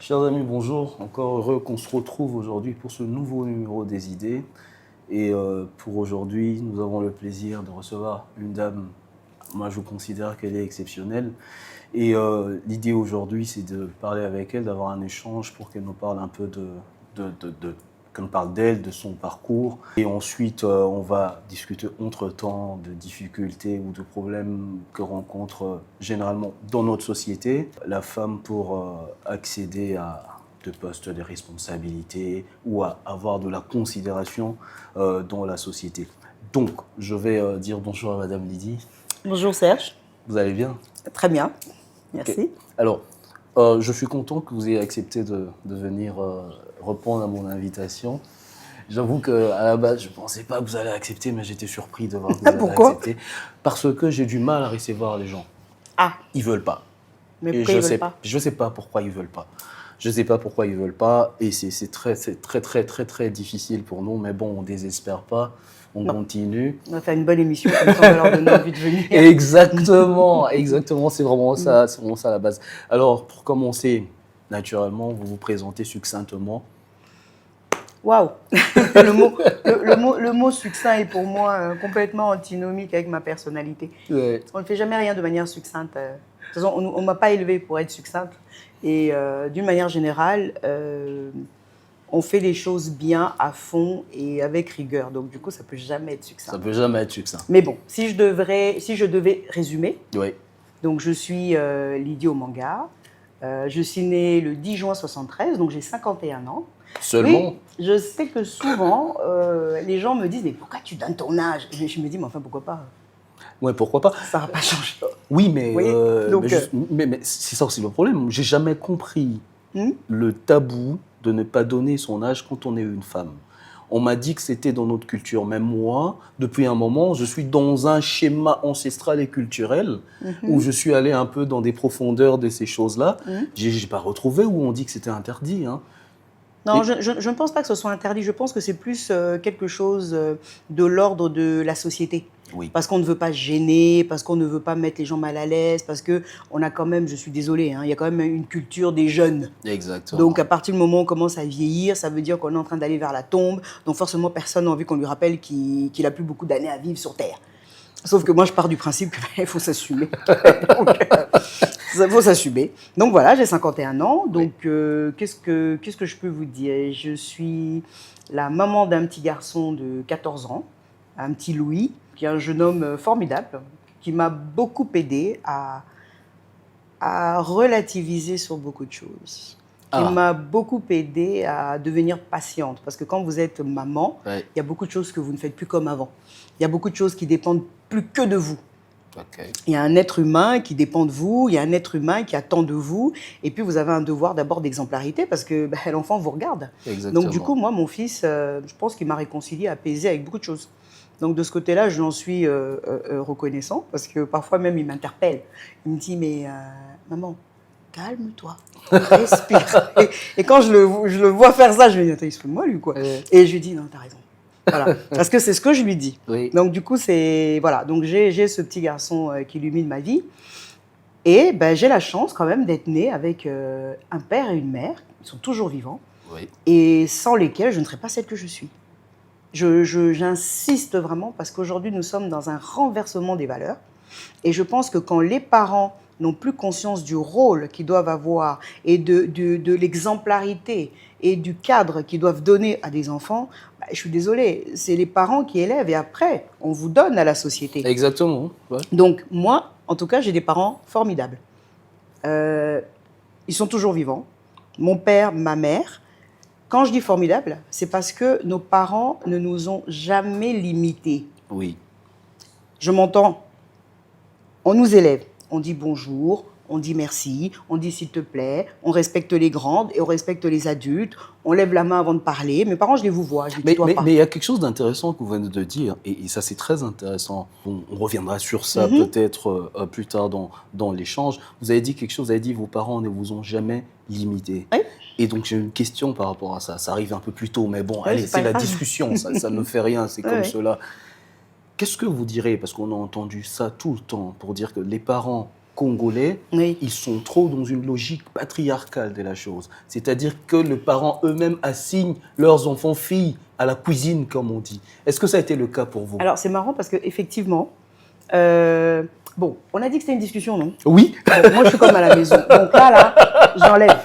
Chers amis, bonjour. Encore heureux qu'on se retrouve aujourd'hui pour ce nouveau numéro des idées. Et pour aujourd'hui, nous avons le plaisir de recevoir une dame. Moi, je considère qu'elle est exceptionnelle. Et l'idée aujourd'hui, c'est de parler avec elle, d'avoir un échange pour qu'elle nous parle un peu qu'on parle d'elle, de son parcours. Et ensuite, on va discuter entre-temps de difficultés ou de problèmes que rencontre généralement dans notre société la femme pour accéder à de postes de responsabilité ou à avoir de la considération dans la société. Donc, je vais dire bonjour à Madame Lydie. Bonjour Serge. Vous allez bien? Très bien, merci. Okay. Alors, je suis content que vous ayez accepté de venir répondre à mon invitation. J'avoue qu'à la base, je ne pensais pas que vous allez accepter, mais j'étais surpris de voir que vous avez accepté. Parce que j'ai du mal à recevoir les gens. Ah. Ils ne veulent pas. Mais pourquoi ils ne veulent pas? Je ne sais pas pourquoi ils ne veulent pas. Je ne sais pas pourquoi ils ne veulent pas. Et c'est très difficile pour nous. Mais bon, on ne désespère pas. On continue. On va faire une bonne émission, comme ça on va leur donner envie de venir. Exactement. C'est vraiment ça la base. Alors, pour commencer, naturellement, vous vous présentez succinctement. Waouh. Le mot succinct est pour moi complètement antinomique avec ma personnalité. Ouais. On ne fait jamais rien de manière succincte. De toute façon, on ne m'a pas élevée pour être succincte. Et d'une manière générale, on fait les choses bien, à fond et avec rigueur. Donc, du coup, ça ne peut jamais être succinct. Ça ne peut jamais être succinct. Mais bon, si je devais résumer, oui. Donc, je suis Lydie Omanga. Je suis née le 10 juin 1973, donc j'ai 51 ans. Seulement? Oui, je sais que souvent, les gens me disent « Mais pourquoi tu donnes ton âge ?» Et je me dis « Mais enfin, pourquoi pas ?» Ouais, pourquoi pas? Ça va pas changer. Oui, mais, donc, mais c'est ça aussi le problème. J'ai jamais compris le tabou de ne pas donner son âge quand on est une femme. On m'a dit que c'était dans notre culture. Même moi, depuis un moment, je suis dans un schéma ancestral et culturel où je suis allé un peu dans des profondeurs de ces choses-là. J'ai pas retrouvé où on dit que c'était interdit. Hein. Non, je ne pense pas que ce soit interdit. Je pense que c'est plus quelque chose de l'ordre de la société. Oui. Parce qu'on ne veut pas gêner, parce qu'on ne veut pas mettre les gens mal à l'aise, parce qu'on a quand même, je suis désolée, hein, il y a quand même une culture des jeunes. Exactement. Donc à partir du moment où on commence à vieillir, ça veut dire qu'on est en train d'aller vers la tombe. Donc forcément, personne n'a envie qu'on lui rappelle qu'il n'a plus beaucoup d'années à vivre sur Terre. Sauf que moi, je pars du principe qu'il faut s'assumer. Il faut s'assumer. Donc voilà, j'ai 51 ans. Donc qu'est-ce que je peux vous dire? Je suis la maman d'un petit garçon de 14 ans, un petit Louis, qui est un jeune homme formidable, qui m'a beaucoup aidé à relativiser sur beaucoup de choses. Qui m'a beaucoup aidé à devenir patiente. Parce que quand vous êtes maman, il y a beaucoup de choses que vous ne faites plus comme avant. Il y a beaucoup de choses qui dépendent plus que de vous. Okay. Il y a un être humain qui dépend de vous, il y a un être humain qui attend de vous, et puis vous avez un devoir d'abord d'exemplarité parce que l'enfant vous regarde. Exactement. Donc du coup, moi, mon fils, je pense qu'il m'a réconcilié, apaisé avec beaucoup de choses. Donc de ce côté-là, je l'en suis reconnaissant parce que parfois même, il m'interpelle. Il me dit, mais maman, calme-toi, respire. et quand je le vois faire ça, je me dis, attends, il se fout de moi, lui, quoi. Et je lui dis, non, t'as raison. Voilà. Parce que c'est ce que je lui dis. Oui. Donc du coup, voilà. Donc j'ai ce petit garçon qui illumine ma vie. Et j'ai la chance quand même d'être née avec un père et une mère. Ils sont toujours vivants. Oui. Et sans lesquels je ne serais pas celle que je suis. J'insiste vraiment parce qu'aujourd'hui, nous sommes dans un renversement des valeurs. Et je pense que quand les parents n'ont plus conscience du rôle qu'ils doivent avoir et de l'exemplarité et du cadre qu'ils doivent donner à des enfants, je suis désolée, c'est les parents qui élèvent et après, on vous donne à la société. Exactement. Ouais. Donc, moi, en tout cas, j'ai des parents formidables. Ils sont toujours vivants. Mon père, ma mère. Quand je dis formidable, c'est parce que nos parents ne nous ont jamais limités. Oui. Je m'entends. On nous élève. On dit bonjour, on dit merci, on dit s'il te plaît, on respecte les grandes et on respecte les adultes, on lève la main avant de parler. Mes parents, je les vous vois, je les tutoie pas. Mais il y a quelque chose d'intéressant que vous venez de dire, et ça c'est très intéressant. On reviendra sur ça peut-être plus tard dans l'échange. Vous avez dit quelque chose, vous avez dit vos parents ne vous ont jamais limité. Oui. Et donc j'ai une question par rapport à ça. Ça arrive un peu plus tôt, mais bon, Oui, allez, c'est la discussion, ça ne fait rien, c'est comme cela. Qu'est-ce que vous direz, parce qu'on a entendu ça tout le temps, pour dire que les parents congolais, Oui. ils sont trop dans une logique patriarcale de la chose. C'est-à-dire que les parents eux-mêmes assignent leurs enfants filles à la cuisine, comme on dit. Est-ce que ça a été le cas pour vous? Alors, c'est marrant parce qu'effectivement, bon, on a dit que c'était une discussion, non? Oui. Bon, moi, je suis comme à la maison. Donc là, j'enlève.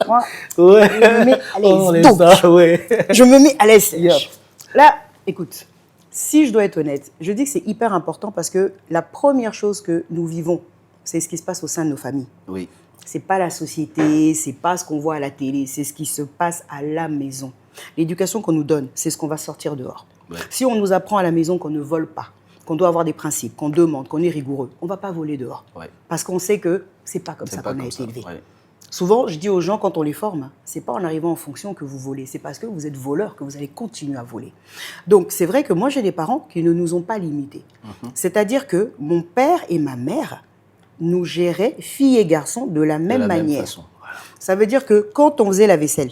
Moi, Ouais. je me mets à l'aise. On laisse Donc, ça, ouais. je me mets à l'aise. Yep. Là, écoute, si je dois être honnête, je dis que c'est hyper important parce que la première chose que nous vivons, c'est ce qui se passe au sein de nos familles. Oui. C'est pas la société, c'est pas ce qu'on voit à la télé, c'est ce qui se passe à la maison. L'éducation qu'on nous donne, c'est ce qu'on va sortir dehors. Ouais. Si on nous apprend à la maison qu'on ne vole pas, qu'on doit avoir des principes, qu'on demande, qu'on est rigoureux, on ne va pas voler dehors. Ouais. Parce qu'on sait que c'est pas comme C'est ça pas qu'on a comme été ça. élevé. Ouais. Souvent, je dis aux gens, quand on les forme, c'est pas en arrivant en fonction que vous volez, c'est parce que vous êtes voleur que vous allez continuer à voler. Donc, c'est vrai que moi, j'ai des parents qui ne nous ont pas limités. C'est-à-dire que mon père et ma mère nous géraient, filles et garçons, de la même De la manière. même façon. Voilà. Ça veut dire que quand on faisait la vaisselle,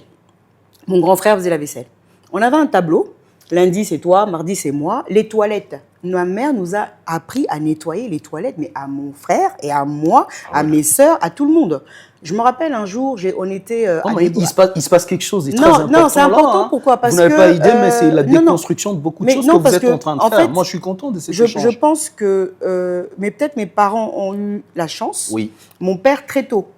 mon grand frère faisait la vaisselle, on avait un tableau, lundi c'est toi, mardi c'est moi, les toilettes. Ma mère nous a appris à nettoyer les toilettes, mais à mon frère et à moi, à mes sœurs, à tout le monde. Je me rappelle un jour, on était Non, à mais des- il se passe quelque chose de très Non, important. non, c'est important. Là, hein. Pourquoi? Parce vous n'avez que, pas idée, mais c'est la non, non. déconstruction de beaucoup de Mais choses non, que vous parce êtes que, en train de en faire. fait, Moi, je suis content de cet je échange. pense que, mais peut-être mes parents ont eu la chance. Oui. Mon père, très tôt,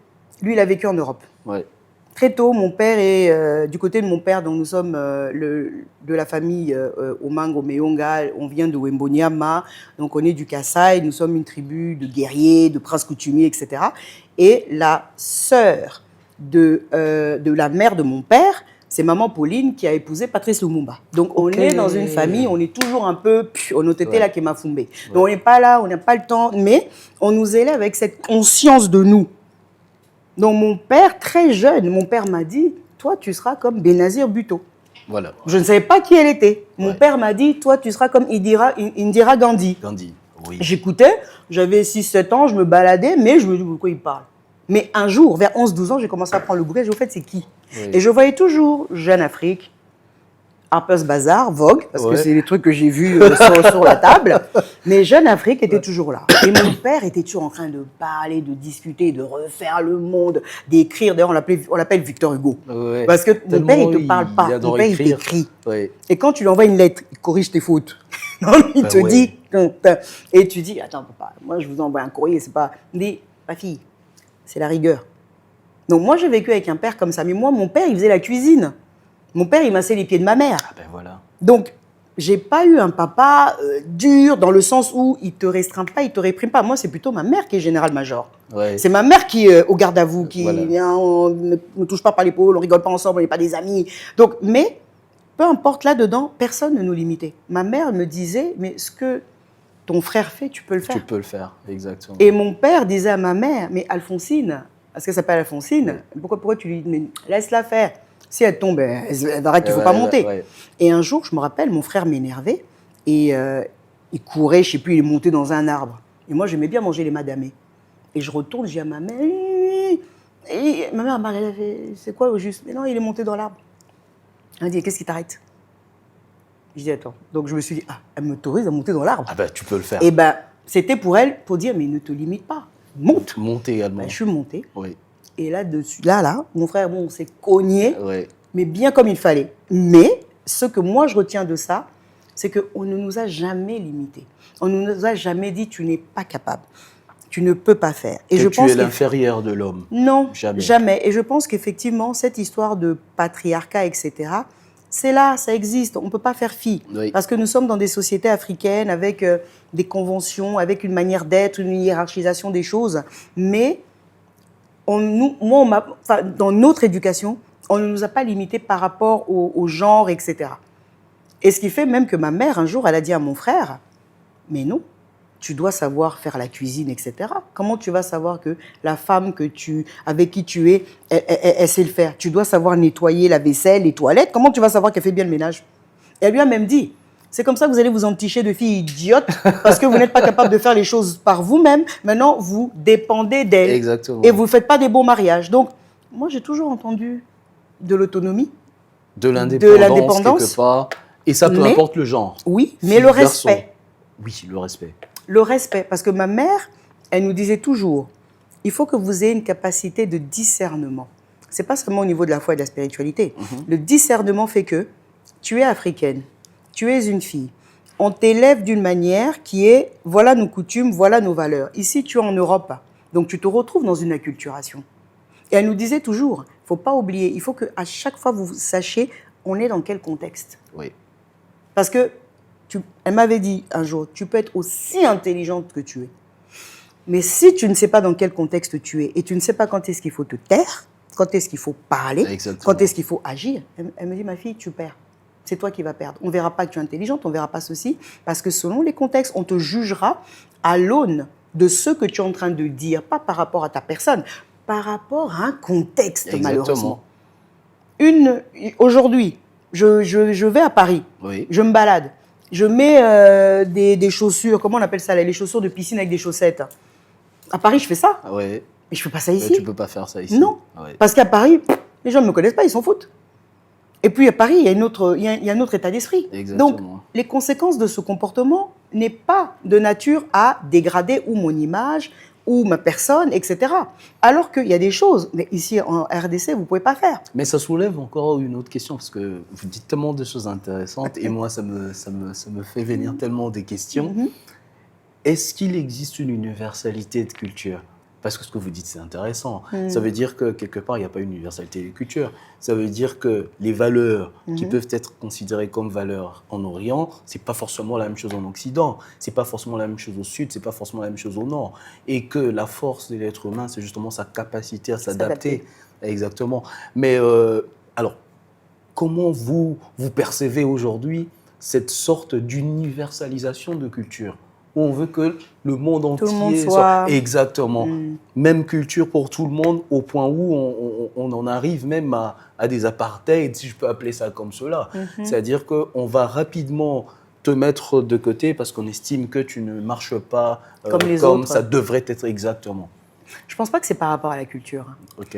lui, il a vécu en Europe. Ouais. Très tôt, mon père est du côté de mon père, donc nous sommes de la famille Omango Meonga, on vient de Wembonyama, donc on est du Kasaï, nous sommes une tribu de guerriers, de princes coutumiers, etc. Et la sœur de la mère de mon père, c'est maman Pauline qui a épousé Patrice Lumumba. Donc on Ok. est dans une famille, on est toujours un peu, on a été Ouais. là qui m'a foumbé. Donc on n'est pas là, on n'a pas le temps, mais on nous élève avec cette conscience de nous. Donc mon père, très jeune, mon père m'a dit, toi tu seras comme Benazir Bhutto. Voilà. Je ne savais pas qui elle était. Mon Ouais. père m'a dit, toi tu seras comme Indira Gandhi. Gandhi. Oui. J'écoutais, j'avais 6-7 ans, je me baladais, mais je me dis, pourquoi il parle? Mais un jour, vers 11-12 ans, j'ai commencé à prendre le bouquet, j'ai dit, au fait, c'est qui? Oui. Et je voyais toujours Jeune Afrique, Harper's Bazaar, Vogue, parce que Ouais. c'est les trucs que j'ai vus sur la table. Mais Jeune Afrique était toujours là. Et mon père était toujours en train de parler, de discuter, de refaire le monde, d'écrire. D'ailleurs, on l'appelle Victor Hugo. Ouais. Parce que mon père, il ne te Tellement parle pas. il adore Mon père, il écrire. t'écrit. Ouais. Et quand tu lui envoies une lettre, il corrige tes fautes. Non, il te ouais. dit. Et tu dis, attends, papa, moi je vous envoie un courrier, c'est pas. Il dit, ma fille, c'est la rigueur. Donc moi j'ai vécu avec un père comme ça. Mais moi, mon père, il faisait la cuisine. Mon père, il massait les pieds de ma mère. Ah ben voilà. Donc, j'ai pas eu un papa dur dans le sens où il te restreint pas, il te réprime pas. Moi, c'est plutôt ma mère qui est général-major. Ouais. C'est ma mère qui est au garde à vous, qui Voilà. vient, on ne touche pas par l'épaule, on rigole pas ensemble, on n'est pas des amis. Donc, mais peu importe là-dedans, personne ne nous limitait. Ma mère me disait, mais ce que ton frère fait, tu peux le faire. Tu peux le faire, exactement. Et mon père disait à ma mère, mais Alphonsine, parce qu'elle s'appelle Alphonsine, pourquoi tu lui dis, laisse-la faire. Si elle tombe, elle verra qu'il ne faut pas monter. Ouais. Et un jour, je me rappelle, mon frère m'énervait et il courait, je ne sais plus, il est monté dans un arbre. Et moi, j'aimais bien manger les madamés. Et je retourne, je dis à ma mère, et ma mère m'a fait, c'est quoi au juste? Mais non, il est monté dans l'arbre. Elle m'a dit, qu'est-ce qui t'arrête? Je dis, attends. Donc je me suis dit, ah, elle m'autorise à monter dans l'arbre. Ah ben tu peux le faire. Et ben, c'était pour elle, pour dire, mais ne te limite pas, monte. Monter également. Ben, je suis montée. Oui. Et là-dessus, là, mon frère, bon, on s'est cogné, Ouais. mais bien comme il fallait. Mais ce que moi, je retiens de ça, c'est qu'on ne nous a jamais limités. On ne nous a jamais dit, tu n'es pas capable, tu ne peux pas faire. Et Que je tu pense es l'inférieur de l'homme. Non, Jamais. jamais. Et je pense qu'effectivement, cette histoire de patriarcat, etc., c'est là, ça existe. On ne peut pas faire fi. Oui. Parce que nous sommes dans des sociétés africaines avec des conventions, avec une manière d'être, une hiérarchisation des choses. Mais dans notre éducation, on ne nous a pas limités par rapport au genre, etc. Et ce qui fait même que ma mère, un jour, elle a dit à mon frère, mais non, tu dois savoir faire la cuisine, etc. Comment tu vas savoir que la femme avec qui tu es, elle sait le faire? Tu dois savoir nettoyer la vaisselle, les toilettes. Comment tu vas savoir qu'elle fait bien le ménage? Et elle lui a même dit, c'est comme ça que vous allez vous enticher de filles idiotes parce que vous n'êtes pas capable de faire les choses par vous-même. Maintenant, vous dépendez d'elle. Exactement. Et vous ne faites pas des beaux mariages. Donc, moi, j'ai toujours entendu de l'autonomie. De l'indépendance, quelque part. Et ça, peu Mais- importe le genre. Oui, mais Fille, le garçon. respect. Oui, le respect. Le respect. Parce que ma mère, elle nous disait toujours, il faut que vous ayez une capacité de discernement. Ce n'est pas seulement au niveau de la foi et de la spiritualité. Le discernement fait que tu es africaine, tu es une fille. On t'élève d'une manière qui est, voilà nos coutumes, voilà nos valeurs. Ici, tu es en Europe, donc tu te retrouves dans une acculturation. Et elle nous disait toujours, il ne faut pas oublier, il faut qu'à chaque fois vous sachiez, on est dans quel contexte. Oui. Parce que, elle m'avait dit un jour, tu peux être aussi intelligente que tu es. Mais si tu ne sais pas dans quel contexte tu es et tu ne sais pas quand est-ce qu'il faut te taire, quand est-ce qu'il faut parler, quand est-ce qu'il faut agir, elle me dit, ma fille, tu perds. C'est toi qui vas perdre. On ne verra pas que tu es intelligente, on ne verra pas ceci, parce que selon les contextes, on te jugera à l'aune de ce que tu es en train de dire, pas par rapport à ta personne, par rapport à un contexte, malheureusement. Aujourd'hui, je vais à Paris, je me balade, je mets des chaussures, comment on appelle ça, les chaussures de piscine avec des chaussettes. À Paris, je fais ça. Ouais. Mais je ne fais pas ça ici. Tu ne peux pas faire ça ici. Non, parce qu'à Paris, les gens ne me connaissent pas, ils s'en foutent. Et puis à Paris, il y a un autre état d'esprit. Donc, les conséquences de ce comportement n'est pas de nature à dégrader ou mon image, ou ma personne, etc. Alors qu'il y a des choses, mais ici en RDC, vous ne pouvez pas faire. Mais ça soulève encore une autre question, parce que vous dites tellement de choses intéressantes, et moi, ça me fait venir tellement des questions. Est-ce qu'il existe une universalité de culture ? Parce que ce que vous dites, c'est intéressant. Ça veut dire que, quelque part, il n'y a pas une universalité de culture. Ça veut dire que les valeurs qui peuvent être considérées comme valeurs en Orient, ce n'est pas forcément la même chose en Occident. Ce n'est pas forcément la même chose au Sud, ce n'est pas forcément la même chose au Nord. Et que la force de l'être humain, c'est justement sa capacité à s'adapter. Exactement. Mais alors, comment vous percevez aujourd'hui cette sorte d'universalisation de culture ? Où on veut que le monde entier soit exactement même culture pour tout le monde, au point où on en arrive même à des apartheids, si je peux appeler ça comme cela. C'est-à-dire qu'on va rapidement te mettre de côté parce qu'on estime que tu ne marches pas comme ça devrait être exactement. Je ne pense pas que c'est par rapport à la culture.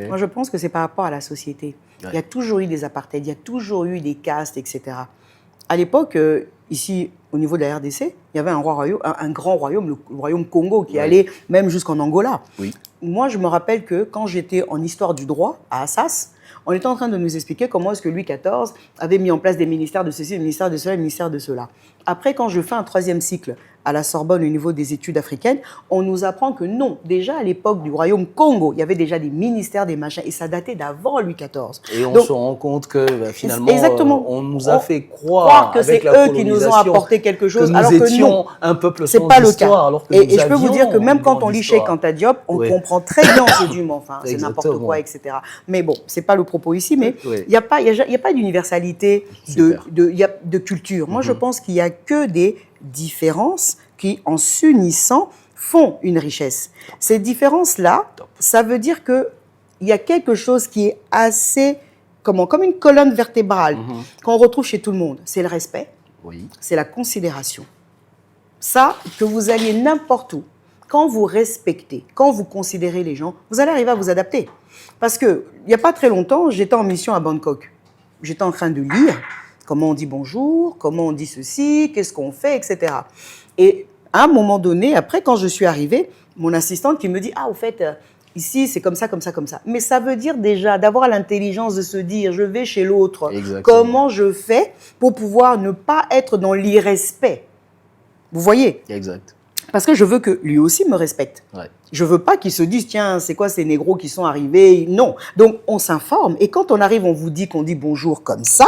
Moi, je pense que c'est par rapport à la société. Il y a toujours eu des apartheids, il y a toujours eu des castes, etc. À l'époque, ici, au niveau de la RDC, il y avait un grand royaume, le royaume Congo, qui allait même jusqu'en Angola. Moi, je me rappelle que quand j'étais en histoire du droit à Assas, on était en train de nous expliquer comment est-ce que Louis XIV avait mis en place des ministères de ceci, des ministères de cela, des ministères de cela. Après, quand je fais un 3e cycle à la Sorbonne au niveau des études africaines, on nous apprend que non, déjà à l'époque du royaume Congo, il y avait déjà des ministères, des machins, et ça datait d'avant Louis XIV. Et on se rend compte que finalement, on nous a fait croire que c'est eux qui nous ont apporté quelque chose, alors que non, un peuple c'est pas le cas. Et je peux vous dire que même quand on lit Cheikh Anta Diop, on comprend très bien ce du mot, enfin, c'est n'importe quoi, etc. Mais bon, c'est pas le propos ici, mais il n'y a pas d'universalité de culture. Moi, je pense qu'il y a que des différences qui, en s'unissant, font une richesse. Ces différences-là, ça veut dire qu'il y a quelque chose qui est assez, comme une colonne vertébrale, qu'on retrouve chez tout le monde. C'est le respect, c'est la considération. Ça, que vous alliez n'importe où, quand vous respectez, quand vous considérez les gens, vous allez arriver à vous adapter. Parce qu'il n'y a pas très longtemps, j'étais en mission à Bangkok. J'étais en train de lire comment on dit bonjour, comment on dit ceci, qu'est-ce qu'on fait, etc. Et à un moment donné, après, quand je suis arrivée, mon assistante qui me dit « Ah, au fait, ici, c'est comme ça, comme ça, comme ça. » Mais ça veut dire déjà d'avoir l'intelligence de se dire « Je vais chez l'autre. Comment je fais pour pouvoir ne pas être dans l'irrespect ?» Vous voyez ? Exact. Parce que je veux que lui aussi me respecte. Je ne veux pas qu'il se dise, tiens, c'est quoi ces négros qui sont arrivés? Non. Donc, on s'informe. Et quand on arrive, on vous dit qu'on dit bonjour comme ça,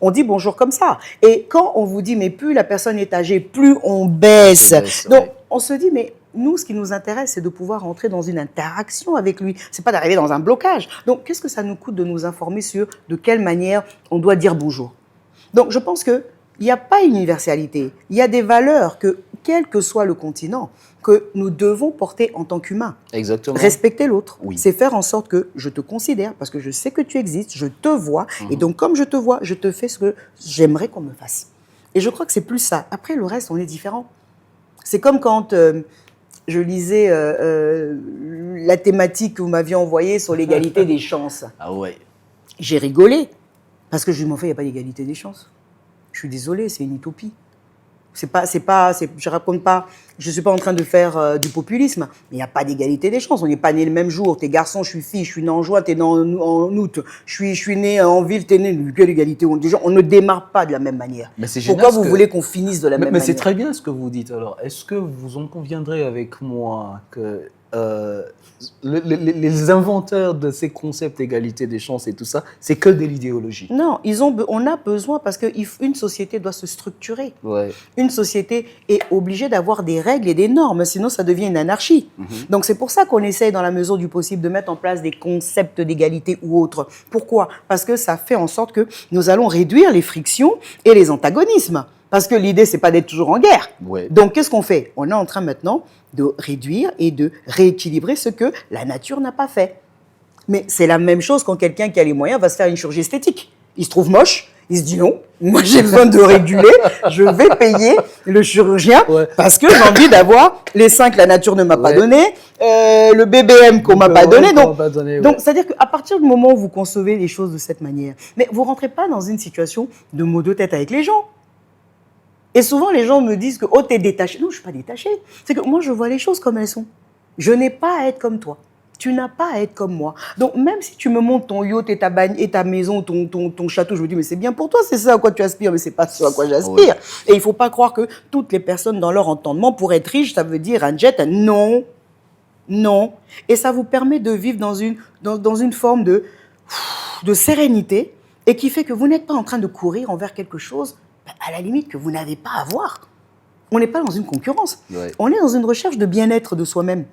on dit bonjour comme ça. Et quand on vous dit, mais plus la personne est âgée, plus on baisse. Donc, on se dit, mais nous, ce qui nous intéresse, c'est de pouvoir entrer dans une interaction avec lui. Ce n'est pas d'arriver dans un blocage. Donc, qu'est-ce que ça nous coûte de nous informer sur de quelle manière on doit dire bonjour? Donc, je pense qu'il n'y a pas une universalité. Il y a des valeurs que, quel que soit le continent, que nous devons porter en tant qu'humains. Exactement. Respecter l'autre, c'est faire en sorte que je te considère, parce que je sais que tu existes, je te vois, et donc comme je te vois, je te fais ce que j'aimerais qu'on me fasse. Et je crois que c'est plus ça. Après, le reste, on est différent. C'est comme quand je lisais la thématique que vous m'aviez envoyée sur l'égalité des chances. Ah ouais. J'ai rigolé, parce que je me fais, il n'y a pas d'égalité des chances. Je suis désolée, c'est une utopie. Je raconte pas Je ne suis pas en train de faire du populisme. Il n'y a pas d'égalité des chances. On n'est pas nés le même jour. T'es garçon, je suis fille. Je suis né en juin, t'es né en août. Je suis né en ville, t'es né. Quelle égalité? Déjà, on ne démarre pas de la même manière. Mais c'est Pourquoi génial vous voulez qu'on finisse de la même mais manière? c'est très bien ce que vous dites. Alors, est-ce que vous en conviendrez avec moi que les inventeurs de ces concepts d'égalité des chances et tout ça, c'est que de l'idéologie? Non, on a besoin parce qu'une société doit se structurer. Ouais. Une société est obligée d'avoir des règles et des normes, sinon ça devient une anarchie. Donc c'est pour ça qu'on essaye dans la mesure du possible de mettre en place des concepts d'égalité ou autres. Pourquoi? Parce que ça fait en sorte que nous allons réduire les frictions et les antagonismes. Parce que l'idée, c'est pas d'être toujours en guerre. Ouais. Donc qu'est-ce qu'on fait? On est en train maintenant de réduire et de rééquilibrer ce que la nature n'a pas fait. Mais c'est la même chose quand quelqu'un qui a les moyens va se faire une chirurgie esthétique. Il se trouve moche, il se dit non, moi j'ai besoin de réguler, je vais payer le chirurgien parce que j'ai envie d'avoir les seins que la nature ne m'a pas donné, le BBM qu'on m'a pas donné. Donc c'est-à-dire qu'à partir du moment où vous concevez les choses de cette manière, mais vous rentrez pas dans une situation de maux de tête avec les gens. Et souvent, les gens me disent que « Oh, t'es détaché ». Non, je ne suis pas détachée. C'est que moi, je vois les choses comme elles sont. Je n'ai pas à être comme toi. Tu n'as pas à être comme moi. Donc, même si tu me montres ton yacht et ta maison, ton château, je me dis « Mais c'est bien pour toi, c'est ça à quoi tu aspires, mais ce n'est pas ce à quoi j'aspire. Ouais. » Et il ne faut pas croire que toutes les personnes, dans leur entendement, pour être riche, ça veut dire un jet. Non. Non. Et ça vous permet de vivre dans une forme de sérénité et qui fait que vous n'êtes pas en train de courir envers quelque chose à la limite que vous n'avez pas à voir. On n'est pas dans une concurrence. Ouais. On est dans une recherche de bien-être de soi-même.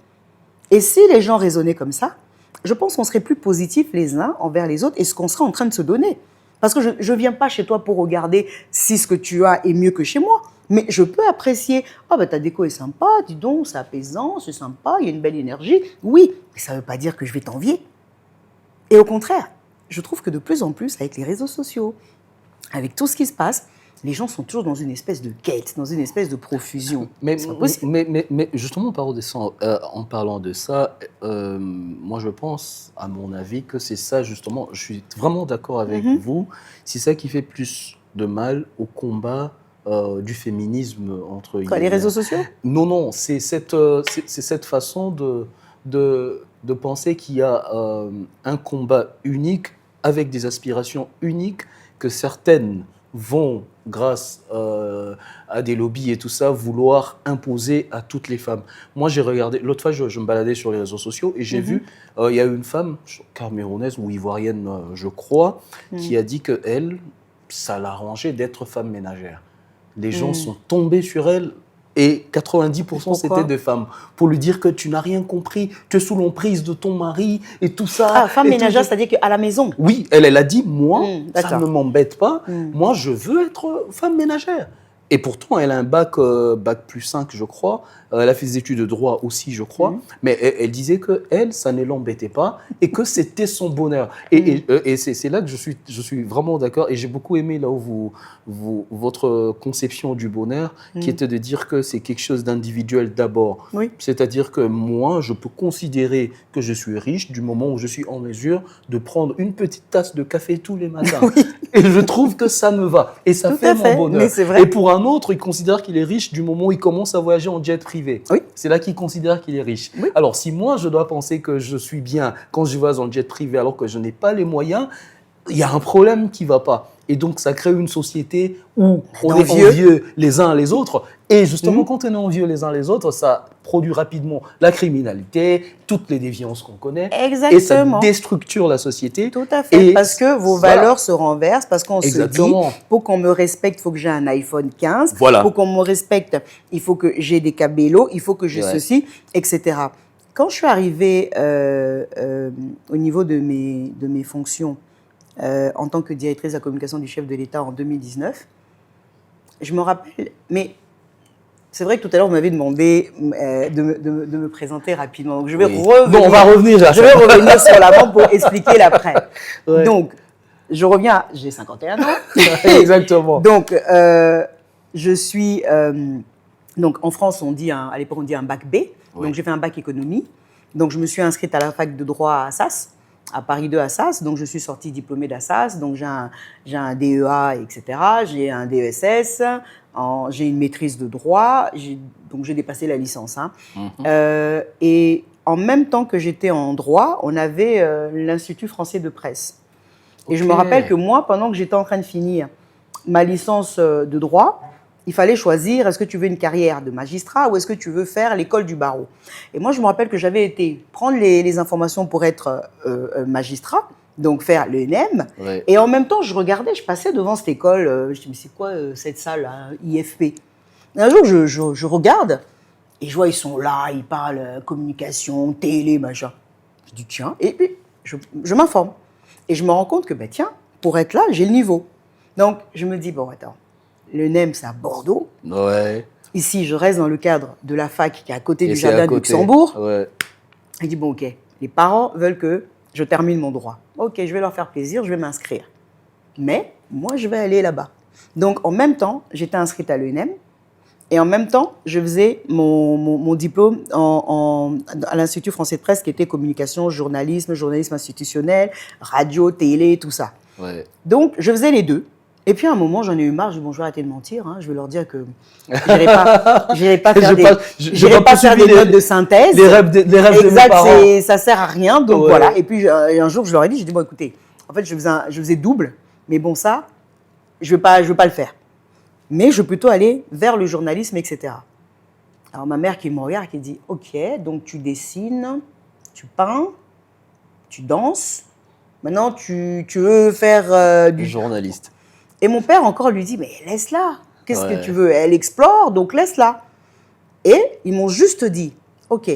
Et si les gens raisonnaient comme ça, je pense qu'on serait plus positifs les uns envers les autres et ce qu'on serait en train de se donner. Parce que je ne viens pas chez toi pour regarder si ce que tu as est mieux que chez moi. Mais je peux apprécier, ah ben ta déco est sympa, dis donc, c'est apaisant, c'est sympa, il y a une belle énergie. Oui, mais ça ne veut pas dire que je vais t'envier. Et au contraire, je trouve que de plus en plus, avec les réseaux sociaux, avec tout ce qui se passe, les gens sont toujours dans une espèce de quête, dans une espèce de profusion. Mais justement, en parlant de ça, moi je pense, à mon avis, que c'est ça justement, je suis vraiment d'accord avec vous, c'est ça qui fait plus de mal au combat du féminisme entre Quoi, les réseaux sociaux? Non, c'est cette façon de penser qu'il y a un combat unique avec des aspirations uniques que certaines vont, grâce à des lobbies et tout ça, vouloir imposer à toutes les femmes. Moi, j'ai regardé, l'autre fois, je me baladais sur les réseaux sociaux et j'ai vu, il y a une femme, camerounaise ou ivoirienne, je crois, qui a dit qu'elle, ça l'arrangeait d'être femme ménagère. Les gens sont tombés sur elle. Et 90% c'était des femmes. Pour lui dire que tu n'as rien compris, tu es sous l'emprise de ton mari et tout ça. Ah, femme ménagère, c'est-à-dire qu'à la maison? Oui, elle a dit, moi, ça ne m'embête pas. Moi, je veux être femme ménagère. Et pourtant, elle a un bac plus 5, je crois. Elle a fait des études de droit aussi, je crois. Mais elle disait que elle, ça ne l'embêtait pas et que c'était son bonheur. Et c'est là que je suis vraiment d'accord. Et j'ai beaucoup aimé là où votre conception du bonheur, qui était de dire que c'est quelque chose d'individuel d'abord. Oui. C'est-à-dire que moi, je peux considérer que je suis riche du moment où je suis en mesure de prendre une petite tasse de café tous les matins. Oui. Et je trouve que ça me va. Et ça fait mon bonheur. Mais c'est vrai. Et pour un autre, il considère qu'il est riche du moment où il commence à voyager en jet privé. Oui. C'est là qu'il considère qu'il est riche. Oui. Alors, si moi, je dois penser que je suis bien quand je voyage en jet privé alors que je n'ai pas les moyens, il y a un problème qui ne va pas. Et donc, ça crée une société où on est envieux les uns les autres. Et justement, quand on est envieux les uns les autres, ça produit rapidement la criminalité, toutes les déviances qu'on connaît. Exactement. Et ça déstructure la société. Tout à fait. Et parce que vos valeurs se renversent, parce qu'on se dit, pour qu'on me respecte, il faut que j'ai un iPhone 15. Voilà. Pour qu'on me respecte, il faut que j'ai des cabellos, il faut que j'ai ceci, etc. Quand je suis arrivée au niveau de mes fonctions, en tant que directrice de la communication du chef de l'État en 2019, je me rappelle, mais c'est vrai que tout à l'heure, vous m'avez demandé de me présenter rapidement. Donc, je vais revenir. Bon, on va revenir à ça. Je vais revenir sur l'avant pour expliquer l'après. Ouais. Donc, je reviens, j'ai 51 ans. Exactement. Donc, je suis, donc en France, à l'époque, on dit un bac B. Oui. Donc, j'ai fait un bac économie. Donc, je me suis inscrite à la fac de droit à Assas. à Paris 2 Assas. Donc, je suis sortie diplômée d'Assas. Donc, j'ai un DEA, etc. J'ai un DESS. J'ai une maîtrise de droit. Donc, j'ai dépassé la licence. Hein. Et en même temps que j'étais en droit, on avait l'Institut français de presse. Et je me rappelle que moi, pendant que j'étais en train de finir ma licence de droit, il fallait choisir, est-ce que tu veux une carrière de magistrat ou est-ce que tu veux faire l'école du barreau? Et moi, je me rappelle que j'avais été prendre les informations pour être magistrat, donc faire l'ENM. Ouais. Et en même temps, je regardais, je passais devant cette école, je me dis, mais c'est quoi cette salle, hein, IFP? Et un jour, je regarde et je vois, ils sont là, ils parlent communication, télé, machin. Je dis, tiens, et puis je m'informe. Et je me rends compte que, ben, tiens, pour être là, j'ai le niveau. Donc, je me dis, bon, attends. Le NEM, c'est à Bordeaux. Ouais. Ici, je reste dans le cadre de la fac qui est à côté du jardin de Luxembourg. Ouais. Il dit, bon, ok, les parents veulent que je termine mon droit. Ok, je vais leur faire plaisir, je vais m'inscrire. Mais moi, je vais aller là-bas. Donc, en même temps, j'étais inscrite à l'ENM. Et en même temps, je faisais mon diplôme à l'Institut français de presse qui était communication, journalisme institutionnel, radio, télé, tout ça. Ouais. Donc, je faisais les deux. Et puis à un moment, j'en ai eu marre, je dis, bon, je vais arrêter de mentir, hein, je vais leur dire que je n'irai pas faire des notes de synthèse. Les rêves de mes parents. Ça sert à rien, donc voilà. Et puis un jour, je leur ai dit, j'ai dit, bon, écoutez, en fait, je faisais double, mais bon, ça, je vais pas le faire. Mais je vais plutôt aller vers le journalisme, etc. Alors ma mère qui me regarde, qui dit, ok, donc tu dessines, tu peins, tu danses, maintenant tu veux faire du journaliste. Et mon père encore lui dit, mais laisse-la, qu'est-ce que tu veux? Elle explore, donc laisse-la. Et ils m'ont juste dit, ok,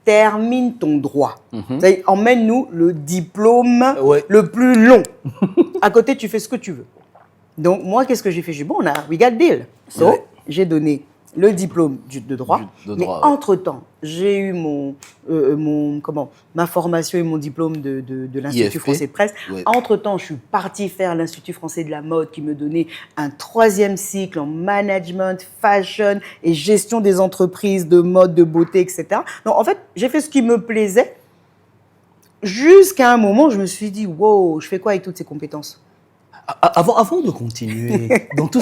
termine ton droit. C'est-à-dire, emmène-nous le diplôme le plus long. À côté, tu fais ce que tu veux. Donc moi, qu'est-ce que j'ai fait? J'ai dit, bon, we got deal. So, j'ai donné le diplôme de droit. Mais entre-temps, j'ai eu ma formation et mon diplôme de l'Institut français de presse. Ouais. Entre-temps, je suis partie faire l'Institut français de la mode qui me donnait un 3e cycle en management, fashion et gestion des entreprises de mode, de beauté, etc. Donc, en fait, j'ai fait ce qui me plaisait jusqu'à un moment où je me suis dit, wow, je fais quoi avec toutes ces compétences? Avant de continuer, donc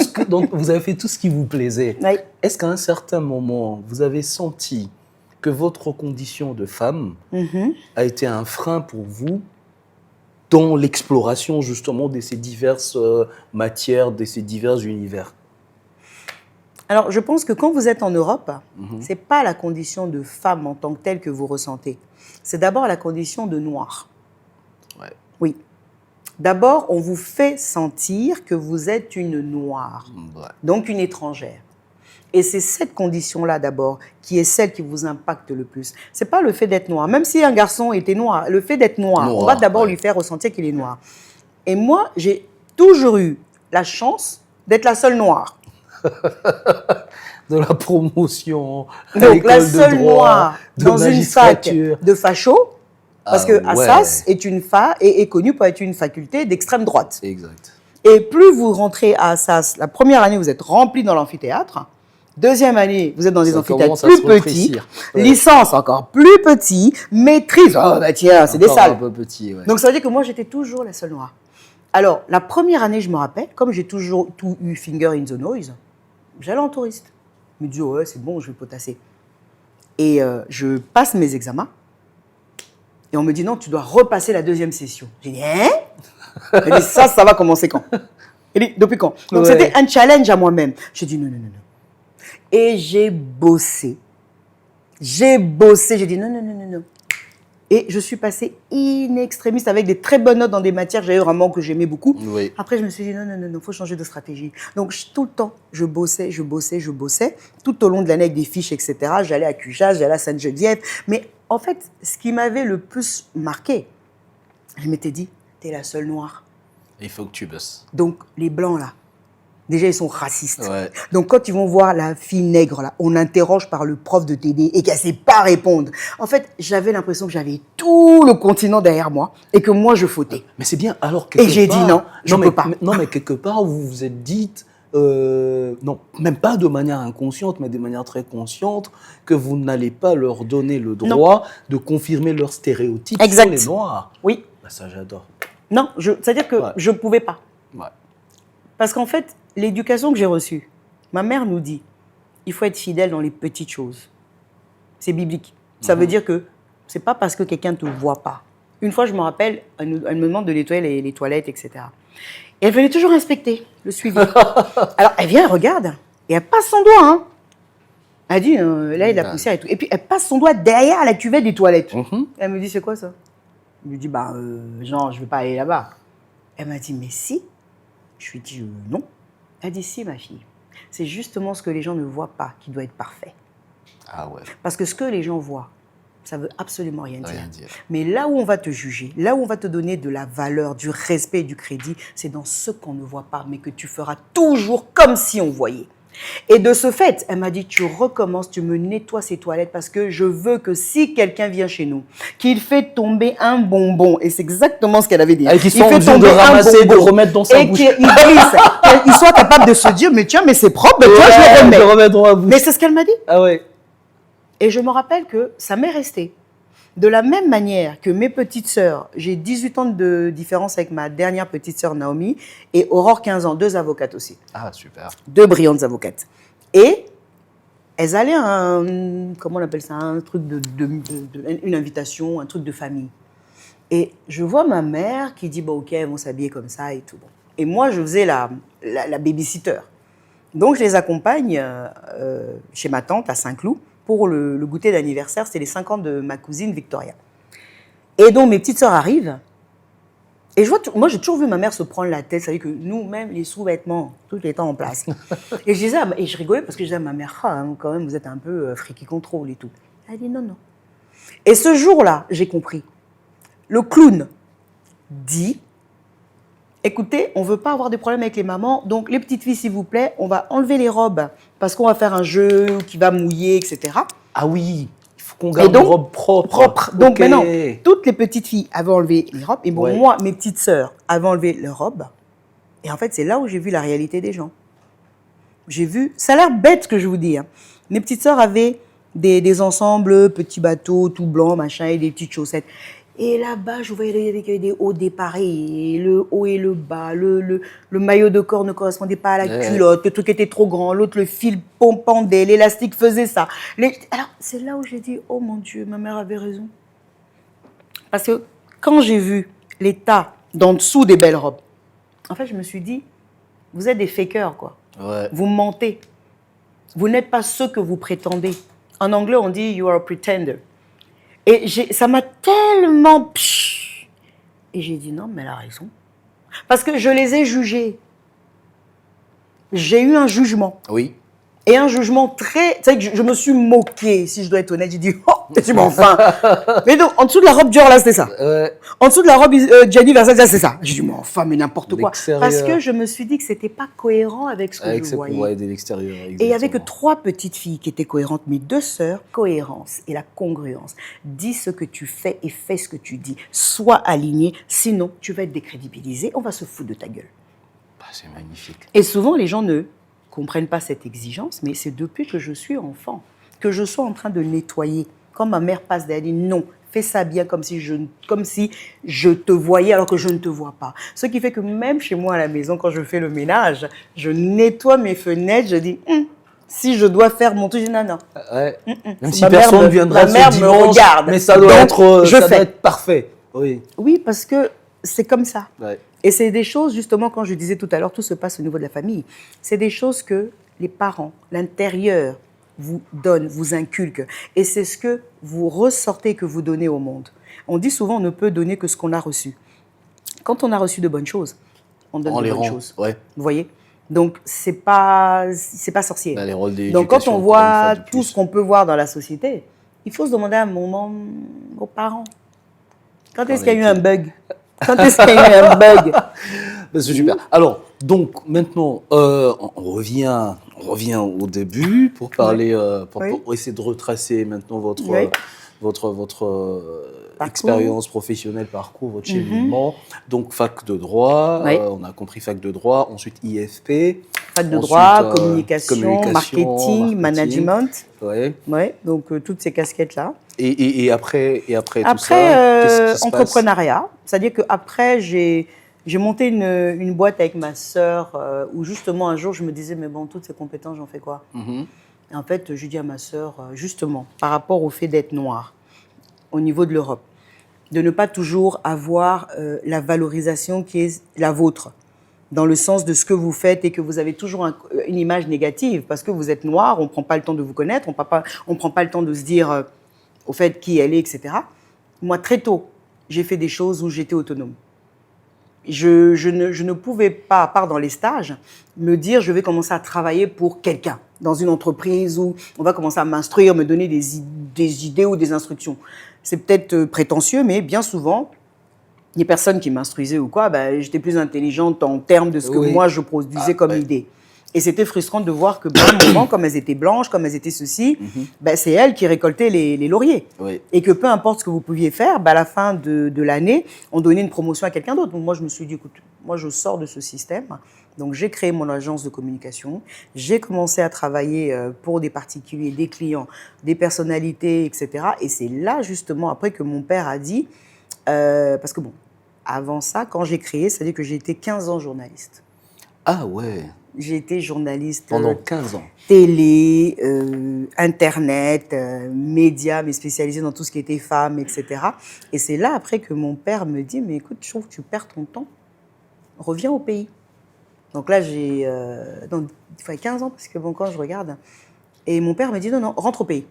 vous avez fait tout ce qui vous plaisait. Oui. Est-ce qu'à un certain moment, vous avez senti que votre condition de femme a été un frein pour vous dans l'exploration justement de ces diverses matières, de ces divers univers? Alors, je pense que quand vous êtes en Europe, ce n'est pas la condition de femme en tant que telle que vous ressentez. C'est d'abord la condition de noir. Ouais. Oui. D'abord, on vous fait sentir que vous êtes une noire, donc une étrangère. Et c'est cette condition-là d'abord qui est celle qui vous impacte le plus. C'est pas le fait d'être noir. Même si un garçon était noir, le fait d'être noir, on va d'abord lui faire ressentir qu'il est noir. Et moi, j'ai toujours eu la chance d'être la seule noire. De la promotion, donc la seule noire dans une fac de facho. Parce que Assas est connue pour être une faculté d'extrême droite. Exact. Et plus vous rentrez à Assas, la première année, vous êtes rempli dans l'amphithéâtre. Deuxième année, vous êtes dans des amphithéâtres plus petits. Ouais. Licence encore plus petit. Maîtrise, oh bah tiens, c'est des salles. Un peu petit, ouais. Donc ça veut dire que moi, j'étais toujours la seule noire. Alors, la première année, je me rappelle, comme j'ai toujours tout eu finger in the noise, j'allais en touriste. Je me dis, ouais, c'est bon, je vais potasser. Et je passe mes examens. Et on me dit, non, tu dois repasser la 2e session. J'ai dit, hein? Elle dit, ça va commencer quand? Elle dit, depuis quand? Donc, c'était un challenge à moi-même. J'ai dit, non. Et j'ai bossé. J'ai dit, non. Et je suis passée in extremis avec des très bonnes notes dans des matières, j'avais vraiment que j'aimais beaucoup. Oui. Après, je me suis dit, non, il faut changer de stratégie. Donc, tout le temps, je bossais. Tout au long de l'année avec des fiches, etc. J'allais à Cujas, j'allais à Sainte-Geneviève. Mais en fait, ce qui m'avait le plus marqué, je m'étais dit, t'es la seule noire. Il faut que tu bosses. Donc, les blancs, là, déjà, ils sont racistes. Ouais. Donc, quand ils vont voir la fille nègre, là, on l'interroge par le prof de TD et qu'elle ne sait pas répondre. En fait, j'avais l'impression que j'avais tout le continent derrière moi et que moi, je fautais. Mais c'est bien, alors quelque part... Et j'ai dit non, je ne peux pas. Non, mais quelque part, vous vous êtes dit, non, même pas de manière inconsciente, mais de manière très consciente, que vous n'allez pas leur donner le droit de confirmer leurs stéréotypes sur les Noirs. Oui. Bah, ça, j'adore. Non, c'est-à-dire que je ne pouvais pas. Ouais. Parce qu'en fait, l'éducation que j'ai reçue, ma mère nous dit, il faut être fidèle dans les petites choses. C'est biblique. Ça veut dire que c'est pas parce que quelqu'un ne te voit pas. Une fois, je me rappelle, elle me demande de nettoyer les toilettes, etc. Et elle venait toujours inspecter le suivi. Alors, elle vient, elle regarde, et elle passe son doigt. Hein. Elle dit, là, il y a de la poussière et tout. Et puis, elle passe son doigt derrière la cuvette des toilettes. Elle me dit, c'est quoi ça? Je lui dis, genre, je ne veux pas aller là-bas. Elle m'a dit, mais si. Je lui dis, non. Elle dit, si, ma fille. C'est justement ce que les gens ne voient pas qui doit être parfait. Ah ouais. Parce que ce que les gens voient, ça veut absolument rien dire. Mais là où on va te juger, là où on va te donner de la valeur, du respect et du crédit, c'est dans ce qu'on ne voit pas, mais que tu feras toujours comme si on voyait. Et de ce fait, elle m'a dit, tu recommences, tu me nettoies ces toilettes parce que je veux que si quelqu'un vient chez nous, qu'il fait tomber un bonbon, et c'est exactement ce qu'elle avait dit. Et qu'il soit obligé de ramasser, de remettre dans sa bouche. Et qu'il soit capable de se dire, mais tiens, mais c'est propre, mais toi, je le remets. Je remets dans ma bouche. Mais c'est ce qu'elle m'a dit. Ah ouais. Et je me rappelle que ça m'est resté. De la même manière que mes petites sœurs, j'ai 18 ans de différence avec ma dernière petite sœur Naomi, et Aurore 15 ans, 2 avocates aussi. Ah, super. 2 brillantes avocates. Et elles allaient à un, comment on appelle ça, un truc une invitation, un truc de famille. Et je vois ma mère qui dit, bon, ok, elles vont s'habiller comme ça et tout. Bon. Et moi, je faisais la babysitter. Donc, je les accompagne chez ma tante à Saint-Cloud pour le goûter d'anniversaire. C'était les 5 ans de ma cousine Victoria. Et donc, mes petites sœurs arrivent. Et moi, j'ai toujours vu ma mère se prendre la tête. C'est-à-dire que nous-mêmes, les sous-vêtements, tout était en place. Et je rigolais parce que je disais à ma mère, quand même, vous êtes un peu freaky control et tout. Elle dit non, non. Et ce jour-là, j'ai compris. Le clown dit, écoutez, on ne veut pas avoir de problème avec les mamans, donc les petites filles, s'il vous plaît, on va enlever les robes parce qu'on va faire un jeu qui va mouiller, etc. Ah oui, il faut qu'on garde les robes propres. Donc maintenant, toutes les petites filles avaient enlevé les robes, et bon, moi, mes petites sœurs avaient enlevé leurs robes. Et en fait, c'est là où j'ai vu la réalité des gens. J'ai vu, ça a l'air bête ce que je vous dis, hein. Mes petites sœurs avaient des ensembles, petits bateaux, tout blanc, machin, et des petites chaussettes. Et là-bas, je voyais des hauts déparés, le haut et le bas, le maillot de corps ne correspondait pas à la culotte, le truc était trop grand, l'autre, le fil pendait, l'élastique faisait ça. Alors, c'est là où j'ai dit, oh mon Dieu, ma mère avait raison. Parce que quand j'ai vu l'état d'en dessous des belles robes, en fait, je me suis dit, vous êtes des fakers, quoi. Ouais. Vous mentez. Vous n'êtes pas ce que vous prétendez. En anglais, on dit, you are a pretender. Et ça m'a tellement... Et j'ai dit, non, mais elle a raison. Parce que je les ai jugés. J'ai eu un jugement. Oui. Et un jugement très... Tu sais, que je me suis moquée, si je dois être honnête. J'ai dit, oh, tu m'enfin. Mais donc, en dessous de la robe Dior, là, c'était ça. En dessous de la robe Gianni Versace, là, c'est ça. J'ai dit, mais enfin, mais n'importe quoi. Parce que je me suis dit que c'était pas cohérent avec ce que je voyais. Avec de l'extérieur. Et il n'y avait que 3 petites filles qui étaient cohérentes. Mes 2 sœurs, cohérence et la congruence. Dis ce que tu fais et fais ce que tu dis. Sois aligné, sinon tu vas être décrédibilisé. On va se foutre de ta gueule. Bah, c'est magnifique. Et souvent, les gens ne comprennent pas cette exigence, mais c'est depuis que je suis enfant, que je sois en train de nettoyer. Quand ma mère passe derrière, elle dit non, fais ça bien comme si je te voyais alors que je ne te vois pas. Ce qui fait que même chez moi à la maison, quand je fais le ménage, je nettoie mes fenêtres, je dis si je dois faire mon truc, je dis non. Ouais. Même si personne ne viendra ce dimanche, me regarde. Mais ça doit être parfait. Oui. Oui, parce que c'est comme ça. Ouais. Et c'est des choses, justement, quand je disais tout à l'heure, tout se passe au niveau de la famille. C'est des choses que les parents, l'intérieur, vous donnent, vous inculquent. Et c'est ce que vous ressortez, que vous donnez au monde. On dit souvent, on ne peut donner que ce qu'on a reçu. Quand on a reçu de bonnes choses, on donne de bonnes choses. Ouais. Vous voyez ? Donc, c'est pas sorcier. Là, les rôles donc, quand on voit tout ce qu'on peut voir dans la société, il faut se demander à un moment aux parents, quand est-ce qu'il y a eu un bug ? Quand est-ce qu'il y a eu un bug ? C'est super. Alors, donc, maintenant, on revient au début pour parler, pour essayer de retracer maintenant expérience professionnelle, parcours, votre cheminement. Donc, fac de droit, Oui. on a compris fac de droit, ensuite IFP. Fac de ensuite, droit, communication, marketing, management. Ouais. Ouais, donc toutes ces casquettes-là. Et après tout Après, ça, qu'est-ce qui se passe? entrepreneuriat. C'est-à-dire qu'après, j'ai monté une boîte avec ma sœur où justement un jour, je me disais, mais bon, toutes ces compétences, j'en fais quoi? Et en fait, je dis à ma sœur, justement, par rapport au fait d'être noire au niveau de l'Europe, de ne pas toujours avoir la valorisation qui est la vôtre, dans le sens de ce que vous faites et que vous avez toujours une image négative, parce que vous êtes noir, on ne prend pas le temps de vous connaître, on ne prend pas le temps de se dire au fait qui elle est, etc. Moi, très tôt, j'ai fait des choses où j'étais autonome. Je ne pouvais pas, à part dans les stages, me dire je vais commencer à travailler pour quelqu'un, dans une entreprise où on va commencer à m'instruire, me donner des idées ou des instructions. C'est peut-être prétentieux, mais bien souvent, les personnes qui m'instruisaient ou quoi, ben, j'étais plus intelligente en termes de ce que moi je produisais comme idée. Et c'était frustrant de voir que, à un moment, comme elles étaient blanches, comme elles étaient ceci, ben, c'est elles qui récoltaient les lauriers. Oui. Et que peu importe ce que vous pouviez faire, ben, à la fin de l'année, on donnait une promotion à quelqu'un d'autre. Donc moi, je me suis dit, écoute, moi, je sors de ce système. Donc j'ai créé mon agence de communication. J'ai commencé à travailler pour des particuliers, des clients, des personnalités, etc. Et c'est là, justement, après que mon père a dit, parce que bon, avant ça, quand j'ai créé, c'est-à-dire que j'ai été 15 ans journaliste. Ah ouais. J'ai été journaliste pendant 15 ans. Télé, Internet, médias, mais spécialisée dans tout ce qui était femmes, etc. Et c'est là après que mon père me dit, mais écoute, je trouve que tu perds ton temps, reviens au pays. Donc là, j'ai 15 ans, parce que bon, quand je regarde, et mon père me dit, non, non, rentre au pays.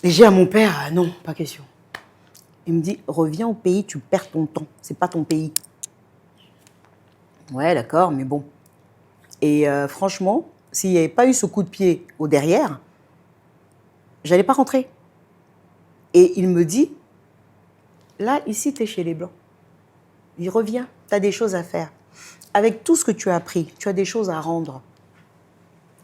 Et j'ai à mon père, non, pas question. Il me dit, reviens au pays, tu perds ton temps, c'est pas ton pays. Ouais, d'accord, mais bon. Et franchement, s'il n'y avait pas eu ce coup de pied au derrière, j'allais pas rentrer. Et il me dit, là, ici, tu es chez les Blancs. Il revient, tu as des choses à faire. Avec tout ce que tu as appris, tu as des choses à rendre.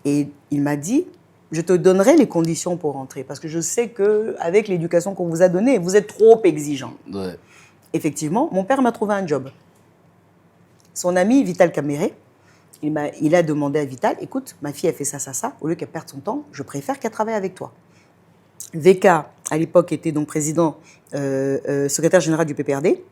Et il m'a dit, je te donnerai les conditions pour rentrer, parce que je sais qu'avec l'éducation qu'on vous a donnée, vous êtes trop exigeant. Ouais. Effectivement, mon père m'a trouvé un job. Son ami, Vital Caméré, il a demandé à Vital, écoute, ma fille a fait ça, ça, ça, au lieu qu'elle perde son temps, je préfère qu'elle travaille avec toi. VK, à l'époque, était donc président, secrétaire général du PPRD.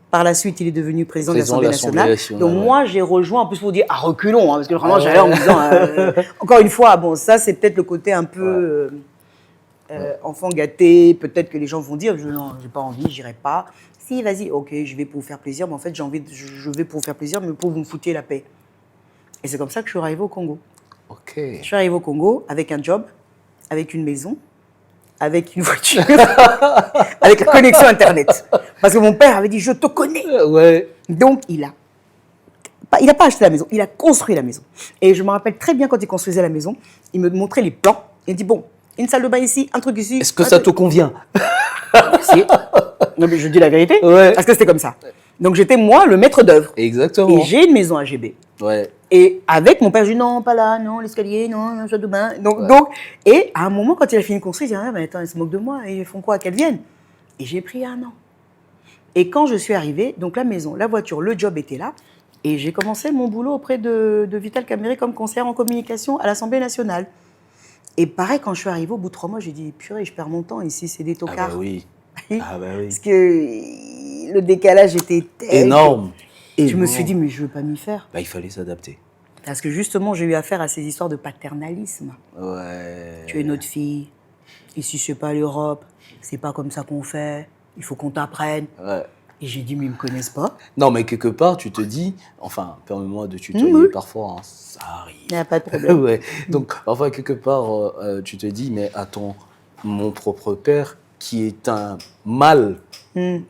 Par la suite, il est devenu président de l'Assemblée nationale. Donc moi, j'ai rejoint, en plus pour dire, à reculons, parce que vraiment, j'allais en me disant, encore une fois, bon, ça, c'est peut-être le côté un peu enfant gâté, peut-être que les gens vont dire, non, j'ai pas envie, j'irai pas. Si, vas-y, ok, je vais pour vous faire plaisir, mais en fait, je vais pour vous faire plaisir, mais pour vous me foutiez la paix. Et c'est comme ça que je suis arrivée au Congo. Ok. Je suis arrivée au Congo avec un job, avec une maison, avec une voiture, avec la connexion Internet. Parce que mon père avait dit, je te connais. Ouais. Donc, il n'a pas acheté la maison, il a construit la maison. Et je me rappelle très bien quand il construisait la maison, il me montrait les plans. Il me dit, bon, une salle de bain ici, un truc ici. Est-ce que ça te convient? Si. Non, mais je dis la vérité, Ouais. parce que c'était comme ça. Donc, j'étais, moi, le maître d'œuvre. Exactement. Et j'ai une maison AGB. Ouais. Et avec mon père, je dis non, pas là, non, l'escalier, non, la salle de bain. Donc, et à un moment, quand il a fini de construire, il dit, ah, mais attends, ils se moquent de moi, ils font quoi, qu'elles viennent? Et j'ai pris un an. Et quand je suis arrivée, donc la maison, la voiture, le job était là, et j'ai commencé mon boulot auprès de Vital Caméré comme conseillère en communication à l'Assemblée nationale. Et pareil, quand je suis arrivée, au bout de 3 mois, j'ai dit, purée, je perds mon temps ici, c'est des tocards. Ah bah oui. Ah bah oui. Parce que le décalage était tel Énorme. Je me suis dit, mais je ne veux pas m'y faire. Bah, il fallait s'adapter. Parce que justement, j'ai eu affaire à ces histoires de paternalisme. Ouais. Tu es notre fille, ici c'est pas l'Europe, c'est pas comme ça qu'on fait, il faut qu'on t'apprenne. Ouais. Et j'ai dit, mais ils me connaissent pas. Non, mais quelque part, tu te dis, enfin, permets-moi de tutoyer parfois, hein, ça arrive. Il n'y a pas de problème. Ouais. Donc, parfois, quelque part, tu te dis, mais attends, mon propre père, qui est un mâle,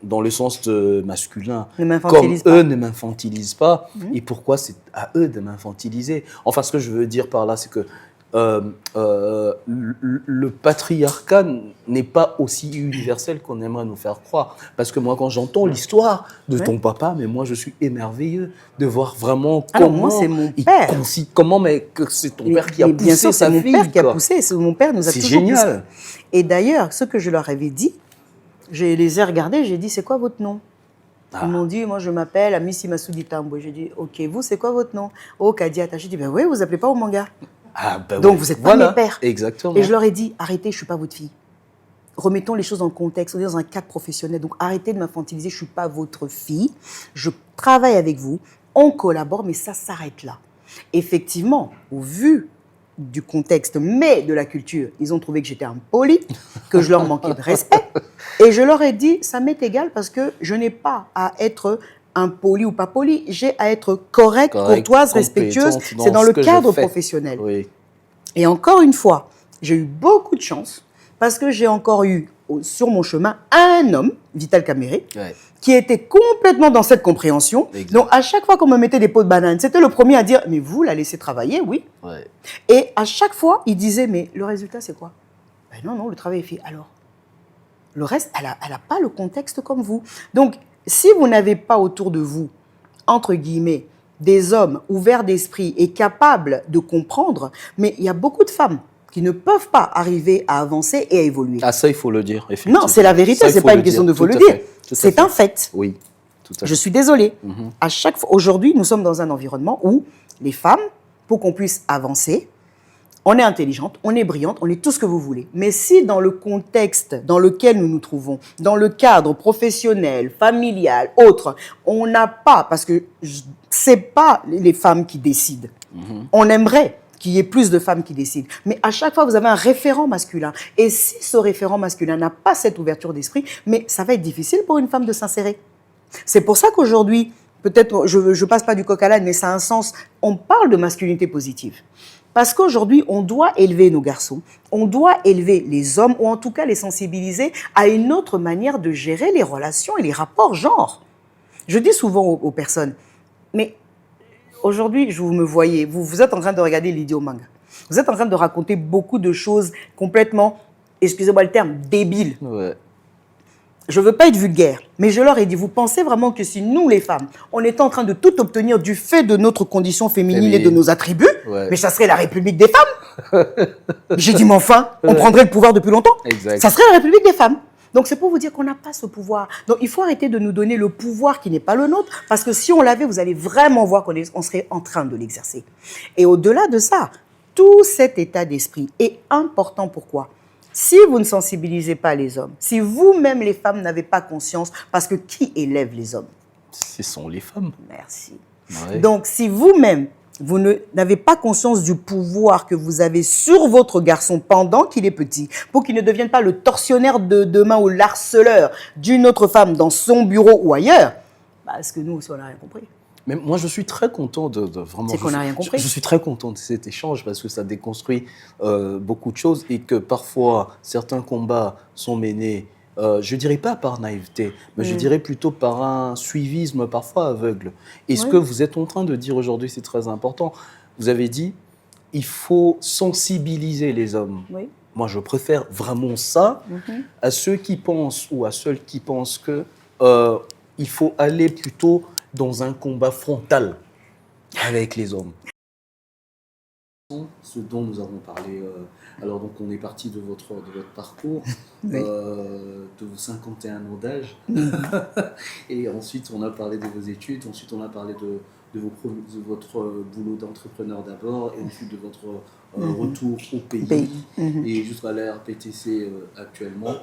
dans le sens de masculin, comme eux ne m'infantilisent pas, et pourquoi c'est à eux de m'infantiliser? Enfin, ce que je veux dire par là, c'est que le patriarcat n'est pas aussi universel qu'on aimerait nous faire croire. Parce que moi, quand j'entends l'histoire de ton papa, mais moi, je suis émerveilleux de voir vraiment Alors, comment moi, c'est mon père. Comment, mais que c'est ton père qui a poussé bien sûr, sa fille. C'est mon père qui a quoi. poussé. Mon père nous a C'est toujours génial. poussé. Et d'ailleurs, ce que je leur avais dit, je les ai regardés, j'ai dit, c'est quoi votre nom? Ils m'ont dit, moi je m'appelle Amisi Massoudi Tambo. J'ai dit, ok, vous, c'est quoi votre nom? Oh, Kadiata. J'ai dit, ben oui, vous appelez pas Omanga. Donc, vous n'êtes pas mes pères. Exactement. Et je leur ai dit, arrêtez, je ne suis pas votre fille. Remettons les choses dans le contexte, on est dans un cadre professionnel. Donc, arrêtez de m'infantiliser, je ne suis pas votre fille. Je travaille avec vous, on collabore, mais ça s'arrête là. Effectivement, au vu du contexte, mais de la culture, ils ont trouvé que j'étais impoli, que je leur manquais de respect. Et je leur ai dit, ça m'est égal parce que je n'ai pas à être impoli ou pas poli, j'ai à être correcte, courtoise, respectueuse. C'est dans le cadre professionnel. Oui. Et encore une fois, j'ai eu beaucoup de chance parce que j'ai encore eu sur mon chemin un homme, Vital Caméré, qui était complètement dans cette compréhension. Exact. Donc, à chaque fois qu'on me mettait des pots de banane, c'était le premier à dire « Mais vous, la laissez travailler, oui. » Et à chaque fois, il disait « Mais le résultat, c'est quoi ?» Ben non, non, le travail est fait. Alors, le reste, elle n'a pas le contexte comme vous. Donc, si vous n'avez pas autour de vous, entre guillemets, des hommes ouverts d'esprit et capables de comprendre, mais il y a beaucoup de femmes qui ne peuvent pas arriver à avancer et à évoluer. Ah, ça, il faut le dire, effectivement. Non, c'est la vérité, ce n'est pas une question de faut le dire. C'est un fait. Oui, tout à fait. Je suis désolée. À chaque fois, aujourd'hui, nous sommes dans un environnement où les femmes, pour qu'on puisse avancer, on est intelligente, on est brillante, on est tout ce que vous voulez. Mais si dans le contexte dans lequel nous nous trouvons, dans le cadre professionnel, familial, autre, on n'a pas, parce que ce n'est pas les femmes qui décident. On aimerait qu'il y ait plus de femmes qui décident. Mais à chaque fois, vous avez un référent masculin. Et si ce référent masculin n'a pas cette ouverture d'esprit, mais ça va être difficile pour une femme de s'insérer. C'est pour ça qu'aujourd'hui, peut-être, je ne passe pas du coq à l'âne, mais ça a un sens, on parle de masculinité positive. Parce qu'aujourd'hui, on doit élever nos garçons, on doit élever les hommes, ou en tout cas les sensibiliser à une autre manière de gérer les relations et les rapports genre. Je dis souvent aux personnes, mais aujourd'hui, vous me voyez, vous êtes en train de regarder l'Idiot Manga. Vous êtes en train de raconter beaucoup de choses complètement, excusez-moi le terme, débiles. Ouais. Je ne veux pas être vulgaire, mais je leur ai dit, vous pensez vraiment que si nous, les femmes, on était en train de tout obtenir du fait de notre condition féminine et de nos attributs, mais ça serait la République des femmes. J'ai dit, mais enfin, on prendrait le pouvoir depuis longtemps. Exact. Ça serait la République des femmes. Donc, c'est pour vous dire qu'on n'a pas ce pouvoir. Donc, il faut arrêter de nous donner le pouvoir qui n'est pas le nôtre, parce que si on l'avait, vous allez vraiment voir qu'on serait en train de l'exercer. Et au-delà de ça, tout cet état d'esprit est important. Pourquoi ? Si vous ne sensibilisez pas les hommes, si vous-même, les femmes, n'avez pas conscience, parce que qui élève les hommes? Ce sont les femmes. Merci. Ouais. Donc, si vous-même, vous n'avez pas conscience du pouvoir que vous avez sur votre garçon pendant qu'il est petit, pour qu'il ne devienne pas le tortionnaire de demain ou l'harceleur d'une autre femme dans son bureau ou ailleurs, parce que nous aussi, on n'a rien compris. Mais moi, je suis très content de vraiment... C'est qu'on n'a rien compris. Je suis très content de cet échange parce que ça déconstruit beaucoup de choses et que parfois, certains combats sont menés, je ne dirais pas par naïveté, mais je dirais plutôt par un suivisme parfois aveugle. Et ce que vous êtes en train de dire aujourd'hui, c'est très important. Vous avez dit, il faut sensibiliser les hommes. Oui. Moi, je préfère vraiment ça à ceux qui pensent ou à ceux qui pensent que il faut aller plutôt dans un combat frontal avec les hommes. Ce dont nous avons parlé, alors donc on est parti de votre parcours, de vos 51 ans d'âge, et ensuite on a parlé de vos études, ensuite on a parlé de votre boulot d'entrepreneur d'abord, et ensuite de votre retour au pays, et jusqu'à la RPTC actuellement.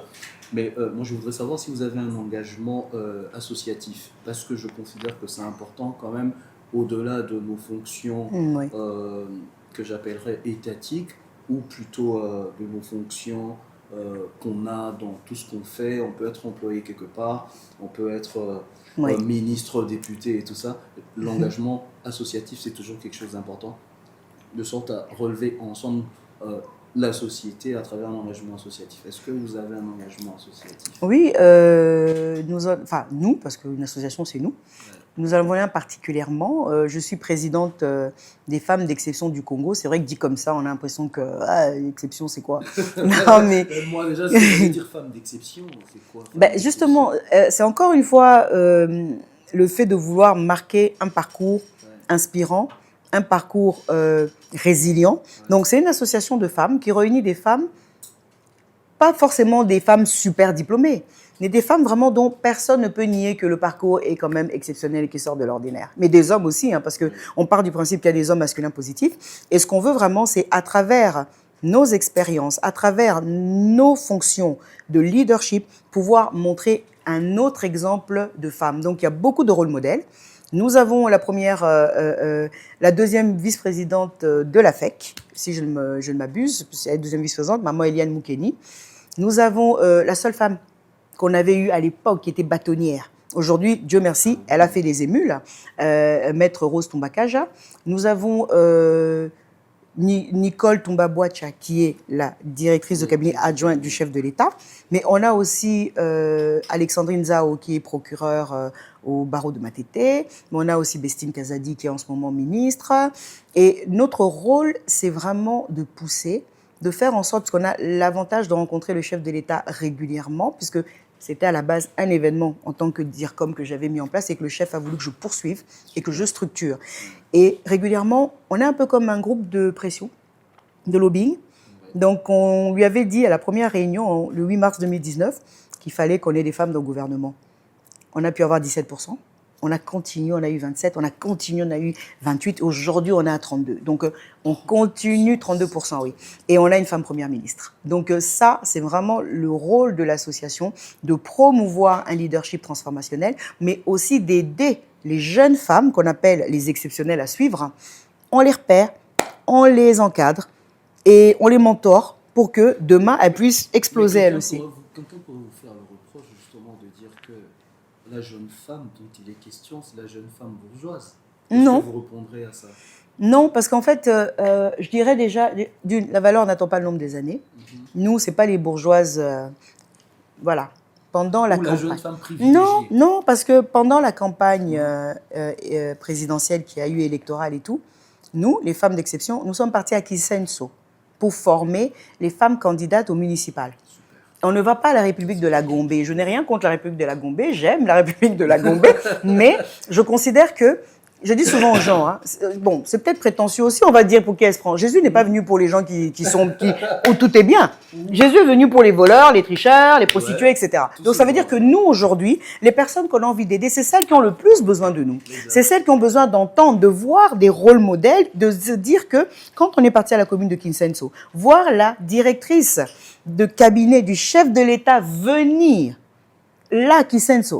Mais moi, je voudrais savoir si vous avez un engagement associatif, parce que je considère que c'est important quand même, au-delà de nos fonctions que j'appellerais étatiques, ou plutôt de nos fonctions qu'on a dans tout ce qu'on fait. On peut être employé quelque part, on peut être ministre, député et tout ça. L'engagement associatif, c'est toujours quelque chose d'important, de sorte à relever ensemble la société à travers un engagement associatif. Est-ce que vous avez un engagement associatif? Oui, nous, parce qu'une association, c'est nous. Nous en avons un particulièrement. Je suis présidente des femmes d'exception du Congo. C'est vrai que dit comme ça, on a l'impression que l'exception, c'est quoi? Non, mais Moi, déjà, si je veux dire femme d'exception, c'est quoi? ben, justement, c'est encore une fois le fait de vouloir marquer un parcours inspirant, un parcours résilient. Donc, c'est une association de femmes qui réunit des femmes, pas forcément des femmes super diplômées, mais des femmes vraiment dont personne ne peut nier que le parcours est quand même exceptionnel et qui sort de l'ordinaire. Mais des hommes aussi, hein, parce qu'on part du principe qu'il y a des hommes masculins positifs. Et ce qu'on veut vraiment, c'est à travers nos expériences, à travers nos fonctions de leadership, pouvoir montrer un autre exemple de femme. Donc, il y a beaucoup de rôles modèles. Nous avons la première, la deuxième vice-présidente de la FEC, si je ne m'abuse, c'est la deuxième vice-présidente, Maman Eliane Moukeni. Nous avons la seule femme qu'on avait eue à l'époque, qui était bâtonnière. Aujourd'hui, Dieu merci, elle a fait des émules, Maître Rose Tombakaja. Nous avons Nicole Tombabouacha, qui est la directrice de cabinet adjointe du chef de l'État. Mais on a aussi Alexandrine Zao, qui est procureure au barreau de Matete. Mais on a aussi Bestine Kazadi, qui est en ce moment ministre. Et notre rôle, c'est vraiment de pousser, de faire en sorte qu'on a l'avantage de rencontrer le chef de l'État régulièrement, puisque c'était à la base un événement en tant que DIRCOM que j'avais mis en place et que le chef a voulu que je poursuive et que je structure. Et régulièrement, on est un peu comme un groupe de pression, de lobbying. Donc, on lui avait dit à la première réunion, le 8 mars 2019, qu'il fallait qu'on ait des femmes dans le gouvernement. On a pu avoir 17%. On a continué, on a eu 27, on a continué, on a eu 28. Aujourd'hui, on est à 32. Donc, on continue 32%, oui. Et on a une femme première ministre. Donc, ça, c'est vraiment le rôle de l'association, de promouvoir un leadership transformationnel, mais aussi d'aider les jeunes femmes, qu'on appelle les exceptionnelles à suivre. On les repère, on les encadre et on les mentore pour que demain, elles puissent exploser elles aussi. Quelqu'un peut vous faire le reproche, justement, de dire que la jeune femme dont il est question, c'est la jeune femme bourgeoise. Non. Est-ce que vous répondrez à ça? Non, parce qu'en fait, je dirais déjà, la valeur n'attend pas le nombre des années. Nous, ce n'est pas les bourgeoises, voilà. Pendant la Ou campagne. la jeune femme privilégiée. Non, parce que pendant la campagne présidentielle qui a eu électorale et tout, nous, les femmes d'exception, nous sommes partis à Kinshasa pour former les femmes candidates au municipal. On ne va pas à la République de la Gombe. Je n'ai rien contre la République de la Gombe. J'aime la République de la Gombe. Mais je considère que, je dis souvent aux gens, hein, bon, c'est peut-être prétentieux aussi, on va dire pour qui elle se prend. Jésus n'est pas venu pour les gens où tout est bien. Jésus est venu pour les voleurs, les tricheurs, les prostituées, etc. Donc ça veut dire que nous, aujourd'hui, les personnes qu'on a envie d'aider, c'est celles qui ont le plus besoin de nous. C'est celles qui ont besoin d'entendre, de voir des rôles modèles, de se dire que quand on est parti à la commune de Kinshasa, voir la directrice de cabinet du chef de l'État venir là, Kinshasa,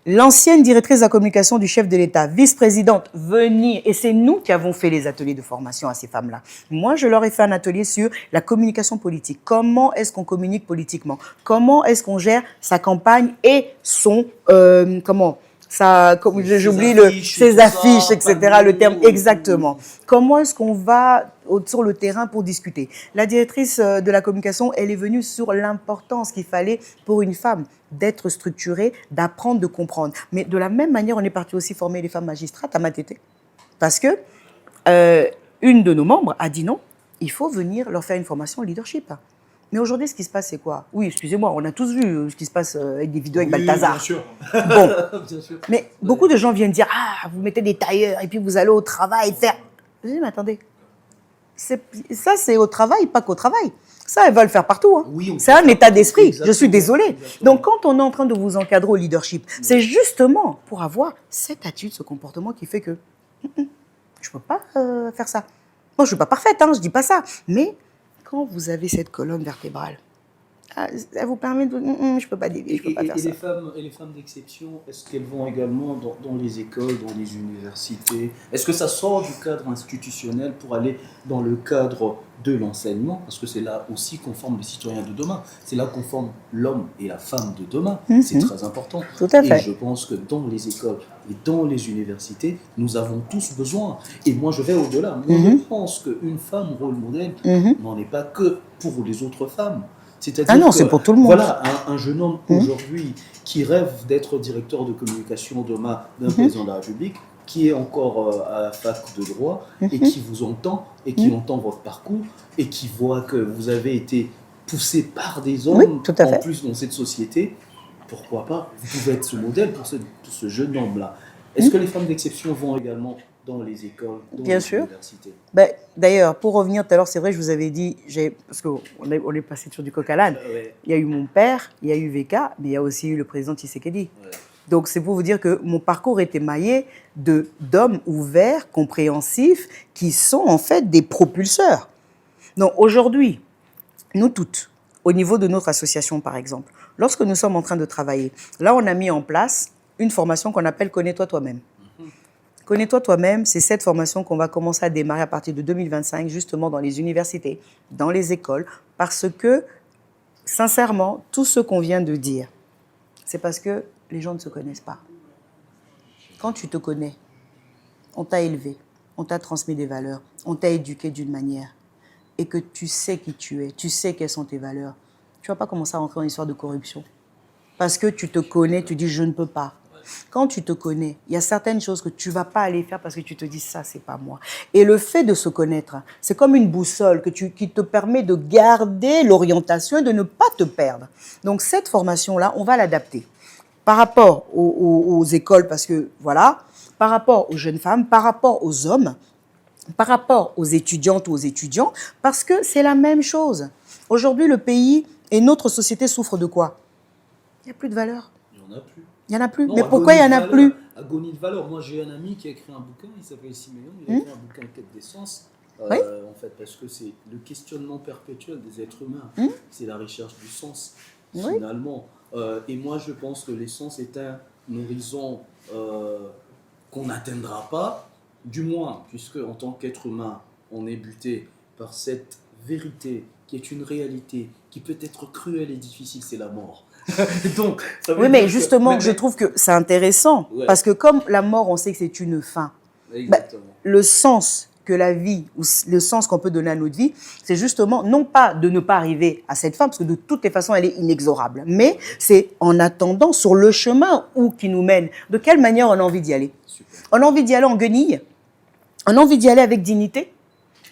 l'ancienne directrice de la communication du chef de l'État, vice-présidente, venir. Et c'est nous qui avons fait les ateliers de formation à ces femmes-là. Moi, je leur ai fait un atelier sur la communication politique. Comment est-ce qu'on communique politiquement? Comment est-ce qu'on gère sa campagne et son... j'oublie ses affiches, etc., le terme exactement. Comment est-ce qu'on va sur le terrain pour discuter? La directrice de la communication, elle est venue sur l'importance qu'il fallait pour une femme d'être structurée, d'apprendre, de comprendre. Mais de la même manière, on est parti aussi former les femmes magistrates à Matete. Parce que une de nos membres a dit non, il faut venir leur faire une formation au leadership. Mais aujourd'hui, ce qui se passe, c'est quoi? Oui, excusez-moi, on a tous vu ce qui se passe avec des vidéos avec Balthazar. Bien sûr. Bon. Bien sûr. Mais beaucoup de gens viennent dire « Ah, vous mettez des tailleurs et puis vous allez au travail faire... » Je dis « Mais attendez, ça c'est au travail, pas qu'au travail. Ça, elle va le faire partout. Hein. Oui, c'est un état d'esprit, je suis désolée. Exactement. Donc, quand on est en train de vous encadrer au leadership, c'est justement pour avoir cette attitude, ce comportement qui fait que je ne peux pas faire ça. Moi, je ne suis pas parfaite, hein, je ne dis pas ça. Mais quand vous avez cette colonne vertébrale, elle vous permet de... je ne peux pas dévier, je ne peux pas faire ça. Et les femmes d'exception, est-ce qu'elles vont également dans les écoles, dans les universités? Est-ce que ça sort du cadre institutionnel pour aller dans le cadre de l'enseignement? Parce que c'est là aussi qu'on forme les citoyens de demain. C'est là qu'on forme l'homme et la femme de demain. C'est très important. Tout à fait. Et je pense que dans les écoles et dans les universités, nous avons tous besoin. Et moi, je vais au-delà. Moi, je pense qu'une femme rôle modèle n'en est pas que pour les autres femmes. C'est-à-dire Ah non, que, c'est pour tout le monde. voilà, un jeune homme aujourd'hui qui rêve d'être directeur de communication demain d'un président de la République, qui est encore à la fac de droit et qui vous entend et qui entend votre parcours et qui voit que vous avez été poussé par des hommes Oui, tout à en fait. plus dans cette société, pourquoi pas, vous pouvez être ce modèle pour ce jeune homme-là. Est-ce que les femmes d'exception vont également dans les écoles, dans Bien les sûr. universités? Ben, d'ailleurs, pour revenir tout à l'heure, c'est vrai, je vous avais dit, parce qu'on est passé sur du coq à l'âne. Ouais. Il y a eu mon père, il y a eu VK, mais il y a aussi eu le président Tshisekedi. Ouais. Donc, c'est pour vous dire que mon parcours est émaillé d'hommes ouverts, compréhensifs, qui sont en fait des propulseurs. Donc, aujourd'hui, nous toutes, au niveau de notre association, par exemple, lorsque nous sommes en train de travailler, là, on a mis en place une formation qu'on appelle « Connais-toi toi-même ». Connais-toi toi-même, c'est cette formation qu'on va commencer à démarrer à partir de 2025, justement dans les universités, dans les écoles, parce que, sincèrement, tout ce qu'on vient de dire, c'est parce que les gens ne se connaissent pas. Quand tu te connais, on t'a élevé, on t'a transmis des valeurs, on t'a éduqué d'une manière, et que tu sais qui tu es, tu sais quelles sont tes valeurs, tu ne vas pas commencer à rentrer dans une histoire de corruption. Parce que tu te connais, tu dis « je ne peux pas ». Quand tu te connais, il y a certaines choses que tu ne vas pas aller faire parce que tu te dis « ça, c'est pas moi ». Et le fait de se connaître, c'est comme une boussole qui te permet de garder l'orientation et de ne pas te perdre. Donc cette formation-là, on va l'adapter par rapport aux écoles, parce que voilà, par rapport aux jeunes femmes, par rapport aux hommes, par rapport aux étudiantes ou aux étudiants, parce que c'est la même chose. Aujourd'hui, le pays et notre société souffrent de quoi? Il n'y a plus de valeur. Il n'y en a plus. Il n'y en a plus. Non, mais pourquoi il n'y en a plus? Agonie de valeur. Moi, j'ai un ami qui a écrit un bouquin, il s'appelle Siméon, il a écrit un bouquin Quête d'essence. Oui. En fait, parce que c'est le questionnement perpétuel des êtres humains. C'est la recherche du sens, finalement. Et moi, je pense que l'essence est un horizon qu'on n'atteindra pas, du moins, puisque en tant qu'être humain, on est buté par cette vérité qui est une réalité, qui peut être cruelle et difficile, c'est la mort. Donc, ça veut Oui, dire mais que- justement, je trouve que c'est intéressant. Ouais. Parce que comme la mort, on sait que c'est une fin. Exactement. Le sens que la vie, ou le sens qu'on peut donner à notre vie, c'est justement, non pas de ne pas arriver à cette fin, parce que de toutes les façons, elle est inexorable, mais c'est en attendant sur le chemin qui nous mène, de quelle manière on a envie d'y aller. Super. On a envie d'y aller en guenille, on a envie d'y aller avec dignité,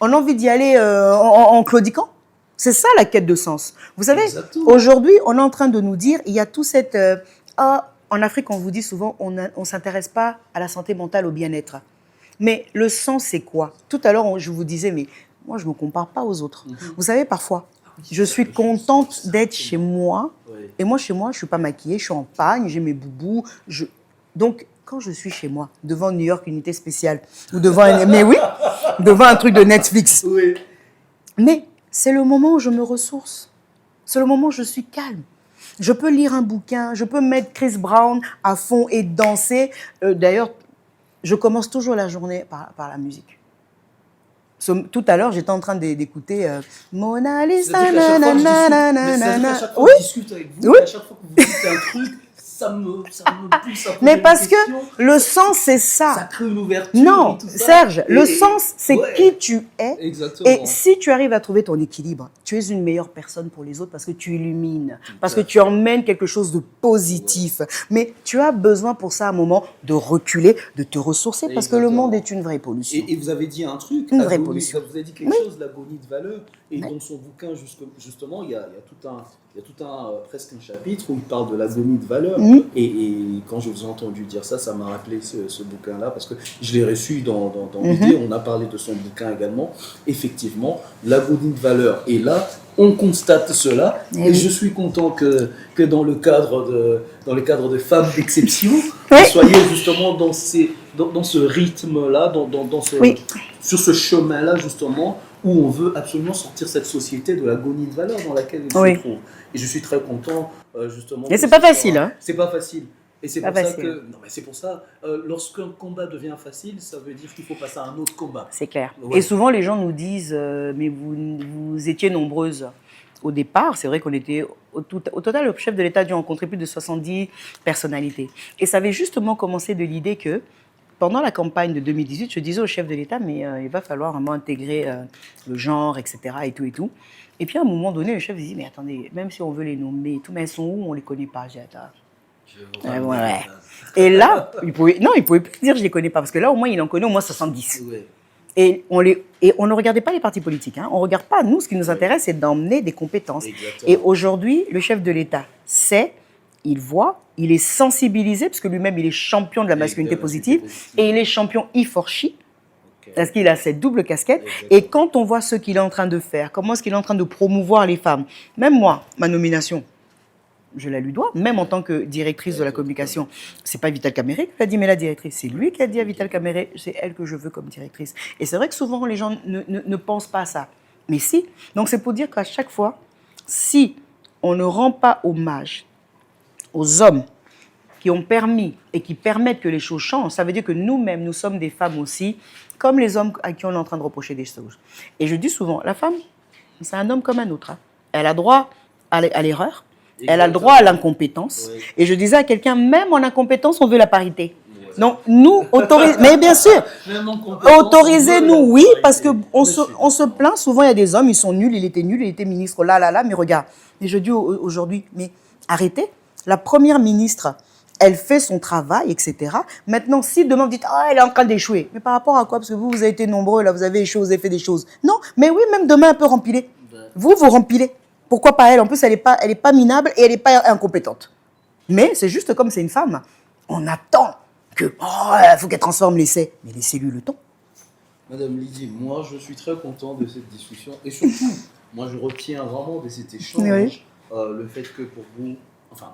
on a envie d'y aller en claudiquant. C'est ça la quête de sens. Vous savez, Exactement. aujourd'hui, on est en train de nous dire, il y a tout cette... en Afrique, on vous dit souvent, on ne s'intéresse pas à la santé mentale, au bien-être. Mais le sens, c'est quoi? Tout à l'heure, je vous disais, mais moi, je ne me compare pas aux autres. Vous savez, parfois, je suis contente d'être chez moi. Ouais. Et moi, chez moi, je ne suis pas maquillée, je suis en pagne, j'ai mes boubous. Donc, quand je suis chez moi, devant New York Unité Spéciale, ou devant mais oui, devant un truc de Netflix, Oui. mais c'est le moment où je me ressource. C'est le moment où je suis calme. Je peux lire un bouquin, je peux mettre Chris Brown à fond et danser. D'ailleurs, je commence toujours la journée par la musique. Tout à l'heure, j'étais en train d'écouter Mona Lisa. C'est-à-dire qu'à chaque fois Oui, que je discute avec vous, Oui. à chaque fois que vous dites un truc, ça me pousse à poser mais des parce que questions. le sens, c'est Ça ça. crée une ouverture. Non, et tout ça. Serge, le Et- sens, c'est ouais. qui tu es. Exactement. Et si tu arrives à trouver ton équilibre, tu es une meilleure personne pour les autres parce que tu illumines, parce que à tu emmènes quelque chose de positif. Mais tu as besoin pour ça, à un moment, de reculer, de te ressourcer parce que le Exactement. monde est une vraie pollution. Et vous avez dit un truc, Une vraie agonie, pollution. vous avez dit quelque chose, l'agonie de valeur, et dans son bouquin, justement, il y a tout un presque un chapitre où il parle de l'agonie de valeur, et quand je vous ai entendu dire ça, ça m'a rappelé ce bouquin-là, parce que je l'ai reçu dans l'idée, on a parlé de son bouquin également, effectivement, l'agonie de valeur, et là, on constate cela, et oui. je suis content que dans le cadre de femmes d'exception, Oui. vous soyez justement dans ce rythme-là, Oui. sur ce chemin-là, justement, où on veut absolument sortir cette société de l'agonie de valeur dans laquelle elle Oui. se trouve. Et je suis très content, justement. Et que c'est ce pas soit- facile, hein. C'est pas facile. Et c'est Pas pour ça facile. que. Non, mais c'est pour ça, lorsqu'un combat devient facile, ça veut dire qu'il faut passer à un autre combat. C'est clair. Ouais. Et souvent, les gens nous disent mais vous étiez nombreuses. Au départ, c'est vrai qu'on était, au total, le chef de l'État a dû rencontrer plus de 70 personnalités. Et ça avait justement commencé de l'idée que pendant la campagne de 2018, je disais au chef de l'État, mais il va falloir vraiment intégrer le genre, etc. et tout et tout. Et puis à un moment donné, le chef dit, mais attendez, même si on veut les nommer et tout, mais elles sont où? On les connaît pas. J'ai dit, attends. Ouais. Et là, il pouvait plus dire je les connais pas, parce que là au moins il en connaît au moins 70. Ouais. Et on ne regardait pas les partis politiques. Hein. On ne regarde pas. Nous, ce qui nous intéresse, c'est d'emmener des compétences. Exactement. Et aujourd'hui, le chef de l'État sait, il voit, il est sensibilisé, parce que lui-même, il est champion de la masculinité positive, et il est champion E4She, parce qu'il a cette double casquette. Exactement. Et quand on voit ce qu'il est en train de faire, comment est-ce qu'il est en train de promouvoir les femmes, même moi, ma nomination, je la lui dois, même en tant que directrice de la communication. C'est pas Vital Caméré qui l'a dit, mais la directrice. C'est lui qui a dit à Vital Caméré, c'est elle que je veux comme directrice. Et c'est vrai que souvent, les gens ne pensent pas à ça. Mais si. Donc, c'est pour dire qu'à chaque fois, si on ne rend pas hommage aux hommes qui ont permis et qui permettent que les choses changent, ça veut dire que nous-mêmes, nous sommes des femmes aussi, comme les hommes à qui on est en train de reprocher des choses. Et je dis souvent, la femme, c'est un homme comme un autre. Hein. Elle a droit à l'erreur. Elle a le droit à l'incompétence. Oui. Et je disais à quelqu'un, même en incompétence, on veut la parité. Oui. Donc, nous, mais bien sûr, autorisez-nous, oui, parce qu'on se plaint. Souvent, il y a des hommes, ils sont nuls, il était ministre, là, mais regarde. Et je dis aujourd'hui, mais arrêtez. La première ministre, elle fait son travail, etc. Maintenant, si demain, vous dites, elle est en train d'échouer. Mais par rapport à quoi? Parce que vous avez été nombreux, là, vous avez échoué, vous avez fait des choses. Non, mais oui, même demain, elle peut rempiler. Vous rempilez. Pourquoi pas elle? En plus, elle est pas minable et elle n'est pas incompétente. Mais c'est juste comme c'est une femme. On attend que, faut qu'elle transforme l'essai. Mais laissez-lui le temps. Madame Lydie, moi, je suis très content de cette discussion. Et surtout, moi, je retiens vraiment de cet échange le fait que pour vous,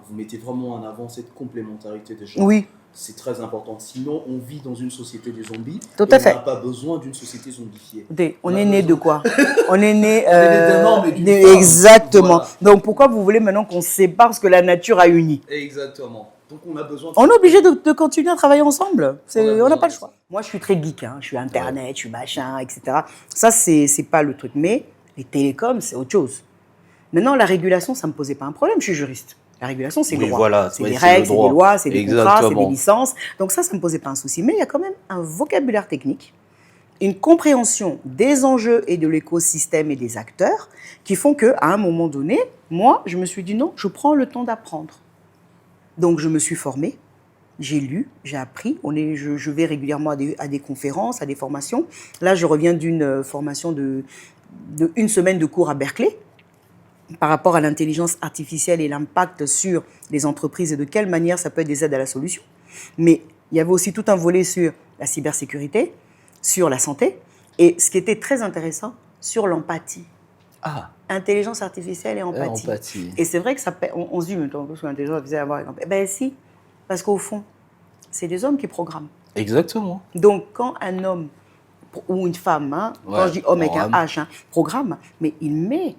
vous mettez vraiment en avant cette complémentarité des genres. Oui. C'est très important. Sinon, on vit dans une société de zombies. Tout à fait. On n'a pas besoin d'une société zombifiée. On est né de quoi? On est né d'un homme et d'une femme. Exactement. Voilà. Donc, pourquoi vous voulez maintenant qu'on se sépare parce que la nature a uni? Exactement. Donc, on a besoin. On est obligé de continuer à travailler ensemble. On n'a pas le choix. Moi, je suis très geek. Hein. Je suis Internet, je suis machin, etc. Ça, c'est pas le truc. Mais les télécoms, c'est autre chose. Maintenant, la régulation, ça ne me posait pas un problème. Je suis juriste. La régulation, c'est le droit. Voilà, c'est des règles, c'est des lois, c'est des contrats, c'est des licences. Donc ça ne me posait pas un souci. Mais il y a quand même un vocabulaire technique, une compréhension des enjeux et de l'écosystème et des acteurs qui font qu'à un moment donné, moi, je me suis dit non, je prends le temps d'apprendre. Donc je me suis formée, j'ai lu, j'ai appris. Je vais régulièrement à des conférences, à des formations. Là, je reviens d'une formation de une semaine de cours à Berkeley, par rapport à l'intelligence artificielle et l'impact sur les entreprises et de quelle manière ça peut être des aides à la solution. Mais il y avait aussi tout un volet sur la cybersécurité, sur la santé, et ce qui était très intéressant, sur l'empathie. Ah. Intelligence artificielle et empathie. Et c'est vrai que on se dit, mais sur l'intelligence artificielle, avoir une empathie. Ben si, parce qu'au fond, c'est des hommes qui programment. Exactement. Donc quand un homme ou une femme, hein, quand je dis homme avec un H, hein, programme, mais il met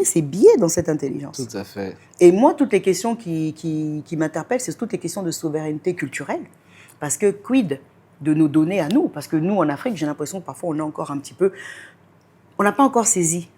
ses biais dans cette intelligence. Tout à fait. Et moi, toutes les questions qui m'interpellent, c'est toutes les questions de souveraineté culturelle. Parce que quid de nos données à nous? Parce que nous, en Afrique, j'ai l'impression que parfois, on est encore un petit peu... On n'a pas encore saisi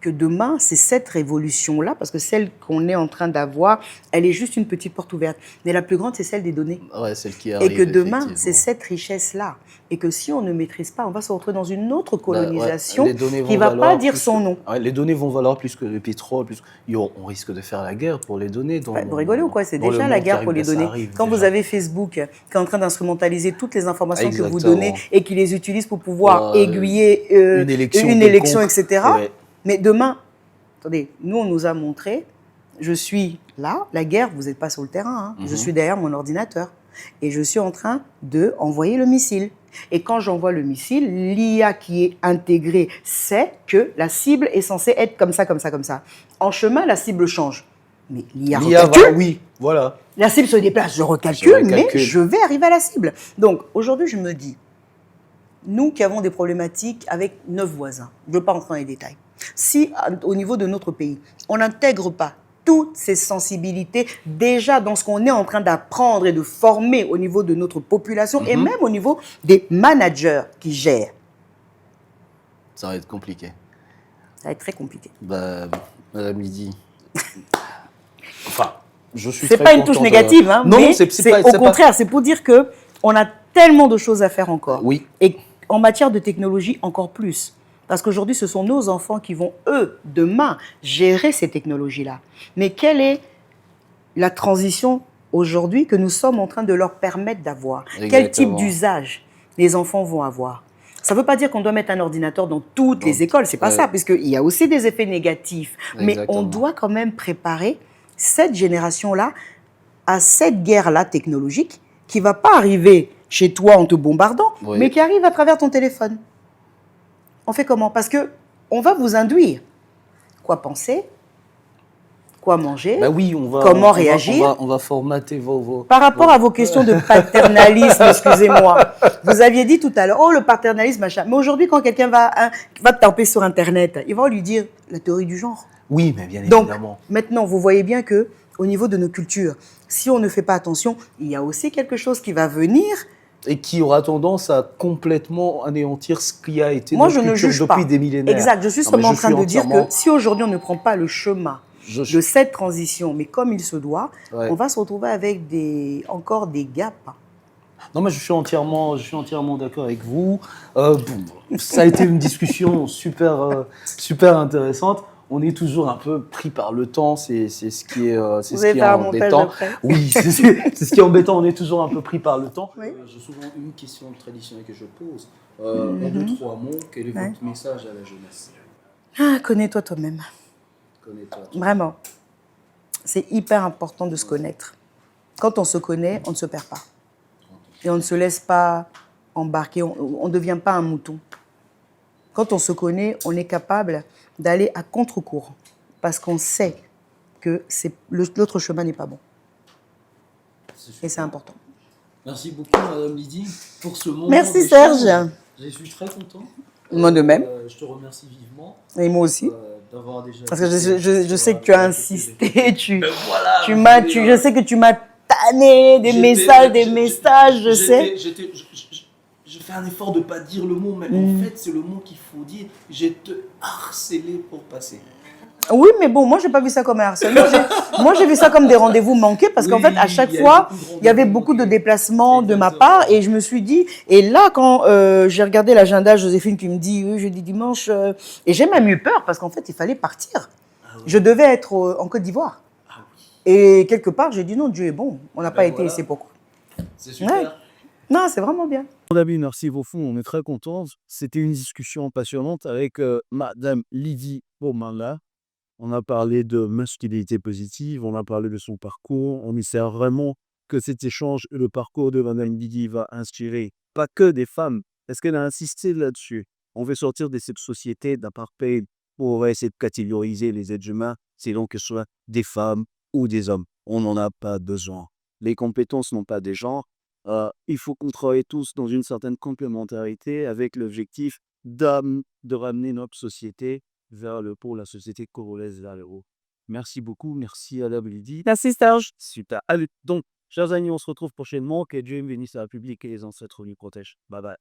que demain, c'est cette révolution-là, parce que celle qu'on est en train d'avoir, elle est juste une petite porte ouverte. Mais la plus grande, c'est celle des données. Ouais, celle qui arrive, et que demain, c'est cette richesse-là. Et que si on ne maîtrise pas, on va se retrouver dans une autre colonisation qui ne va pas dire son nom. Les données vont valoir plus que le pétrole. On risque de faire la guerre pour les données. Vous rigolez ou quoi? C'est déjà la guerre pour les données. Quand vous avez Facebook qui est en train d'instrumentaliser toutes les informations que vous donnez et qui les utilise pour pouvoir aiguiller une élection, etc. Ouais. Mais demain, attendez, nous, on nous a montré, je suis là, la guerre, vous n'êtes pas sur le terrain, hein, je suis derrière mon ordinateur et je suis en train d'envoyer le missile. Et quand j'envoie le missile, l'IA qui est intégrée sait que la cible est censée être comme ça, comme ça, comme ça. En chemin, la cible change. Mais l'IA recalcule. Oui, voilà. La cible se déplace, je recalcule, mais je vais arriver à la cible. Donc, aujourd'hui, je me dis, nous qui avons des problématiques avec 9 voisins, je ne veux pas rentrer dans les détails, si, au niveau de notre pays, on n'intègre pas toutes ces sensibilités déjà dans ce qu'on est en train d'apprendre et de former au niveau de notre population et même au niveau des managers qui gèrent. Ça va être compliqué. Ça va être très compliqué. Madame Lydie, je suis c'est très pas une touche négative, hein, non, mais c'est au contraire, c'est pour dire qu'on a tellement de choses à faire encore. Oui. Et en matière de technologie, encore plus. Parce qu'aujourd'hui, ce sont nos enfants qui vont, eux, demain, gérer ces technologies-là. Mais quelle est la transition aujourd'hui que nous sommes en train de leur permettre d'avoir? Quel type Exactement. d'usage les enfants vont avoir? Ça ne veut pas dire qu'on doit mettre un ordinateur dans toutes les écoles, c'est pas ça, puisqu'il y a aussi des effets négatifs. Mais Exactement. on doit quand même préparer cette génération-là à cette guerre-là technologique qui ne va pas arriver chez toi en te bombardant, Oui. mais qui arrive à travers ton téléphone. On fait comment? Parce qu'on va vous induire. Quoi penser? Quoi manger? Bah oui, Comment réagir? on va formater vos... Par rapport à vos questions de paternalisme, excusez-moi, vous aviez dit tout à l'heure, oh le paternalisme, machin. Mais aujourd'hui, quand quelqu'un va taper sur Internet, il va lui dire la théorie du genre. Oui, mais bien Donc, évidemment. maintenant, vous voyez bien que au niveau de nos cultures, si on ne fait pas attention, il y a aussi quelque chose qui va venir. Et qui aura tendance à complètement anéantir ce qui a été Moi, notre je ne culture juge depuis pas. des millénaires. Exact, je suis Non, mais seulement en je train suis de dire entièrement- que si aujourd'hui on ne prend pas le chemin Je- de cette transition, mais comme il se doit, Ouais. on va se retrouver avec encore des gaps. Non, mais je suis entièrement d'accord avec vous. Ça a été une discussion super intéressante. On est toujours un peu pris par le temps, c'est ce qui est, c'est Vous ce allez qui est faire un montage embêtant. après. Oui, c'est ce qui est embêtant. On est toujours un peu pris par le temps. Oui. J'ai souvent une question traditionnelle que je pose. En 2-3 mots, quel est Ouais. votre message à la jeunesse? Ah, connais-toi toi-même. Connais-toi. Vraiment. C'est hyper important de se connaître. Quand on se connaît, on ne se perd pas. Et on ne se laisse pas embarquer, on ne devient pas un mouton. Quand on se connaît, on est capable d'aller à contre-courant. Parce qu'on sait que l'autre chemin n'est pas bon. Et c'est important. Merci beaucoup, Madame Lydie, pour ce moment. Merci, d'échange. Serge. Je suis très content. Moi de même. Je te remercie vivement Et moi aussi. d'avoir déjà. Parce que je sais que tu as insisté, Voilà, je sais que tu m'as tanné des messages, je sais. Je fais un effort de ne pas dire le mot, mais en fait, c'est le mot qu'il faut dire. J'ai te harcelé pour passer. Oui, mais bon, moi, je n'ai pas vu ça comme un harcèlement. Moi, j'ai vu ça comme des rendez-vous manqués parce qu'en fait, à chaque fois, il y avait beaucoup de déplacements de ma part et je me suis dit, et là, quand j'ai regardé l'agenda, Joséphine qui me dit, oui, jeudi, dimanche, et j'ai même eu peur parce qu'en fait, il fallait partir. Je devais être en Côte d'Ivoire. Et quelque part, j'ai dit non, Dieu est bon. On n'a pas été ici pour quoi. C'est super. Ouais. Non, c'est vraiment bien. Mon ami, merci beaucoup. On est très contents. C'était une discussion passionnante avec Madame Lydie Bomala. On a parlé de masculinité positive, on a parlé de son parcours. On espère vraiment que cet échange et le parcours de Madame Lydie va inspirer pas que des femmes, parce qu'elle a insisté là-dessus. On veut sortir de cette société d'apartheid où on va essayer de catégoriser les êtres humains, selon que ce soit des femmes ou des hommes. On n'en a pas besoin. Les compétences n'ont pas des genres. Il faut qu'on travaille tous dans une certaine complémentarité avec l'objectif de ramener notre société vers le pôle, la société congolaise vers le haut. Merci beaucoup, merci à la Lydie. Merci Serge. Super. Allez, donc, chers amis, on se retrouve prochainement. Que Dieu bénisse la République et les ancêtres nous protègent. Bye bye.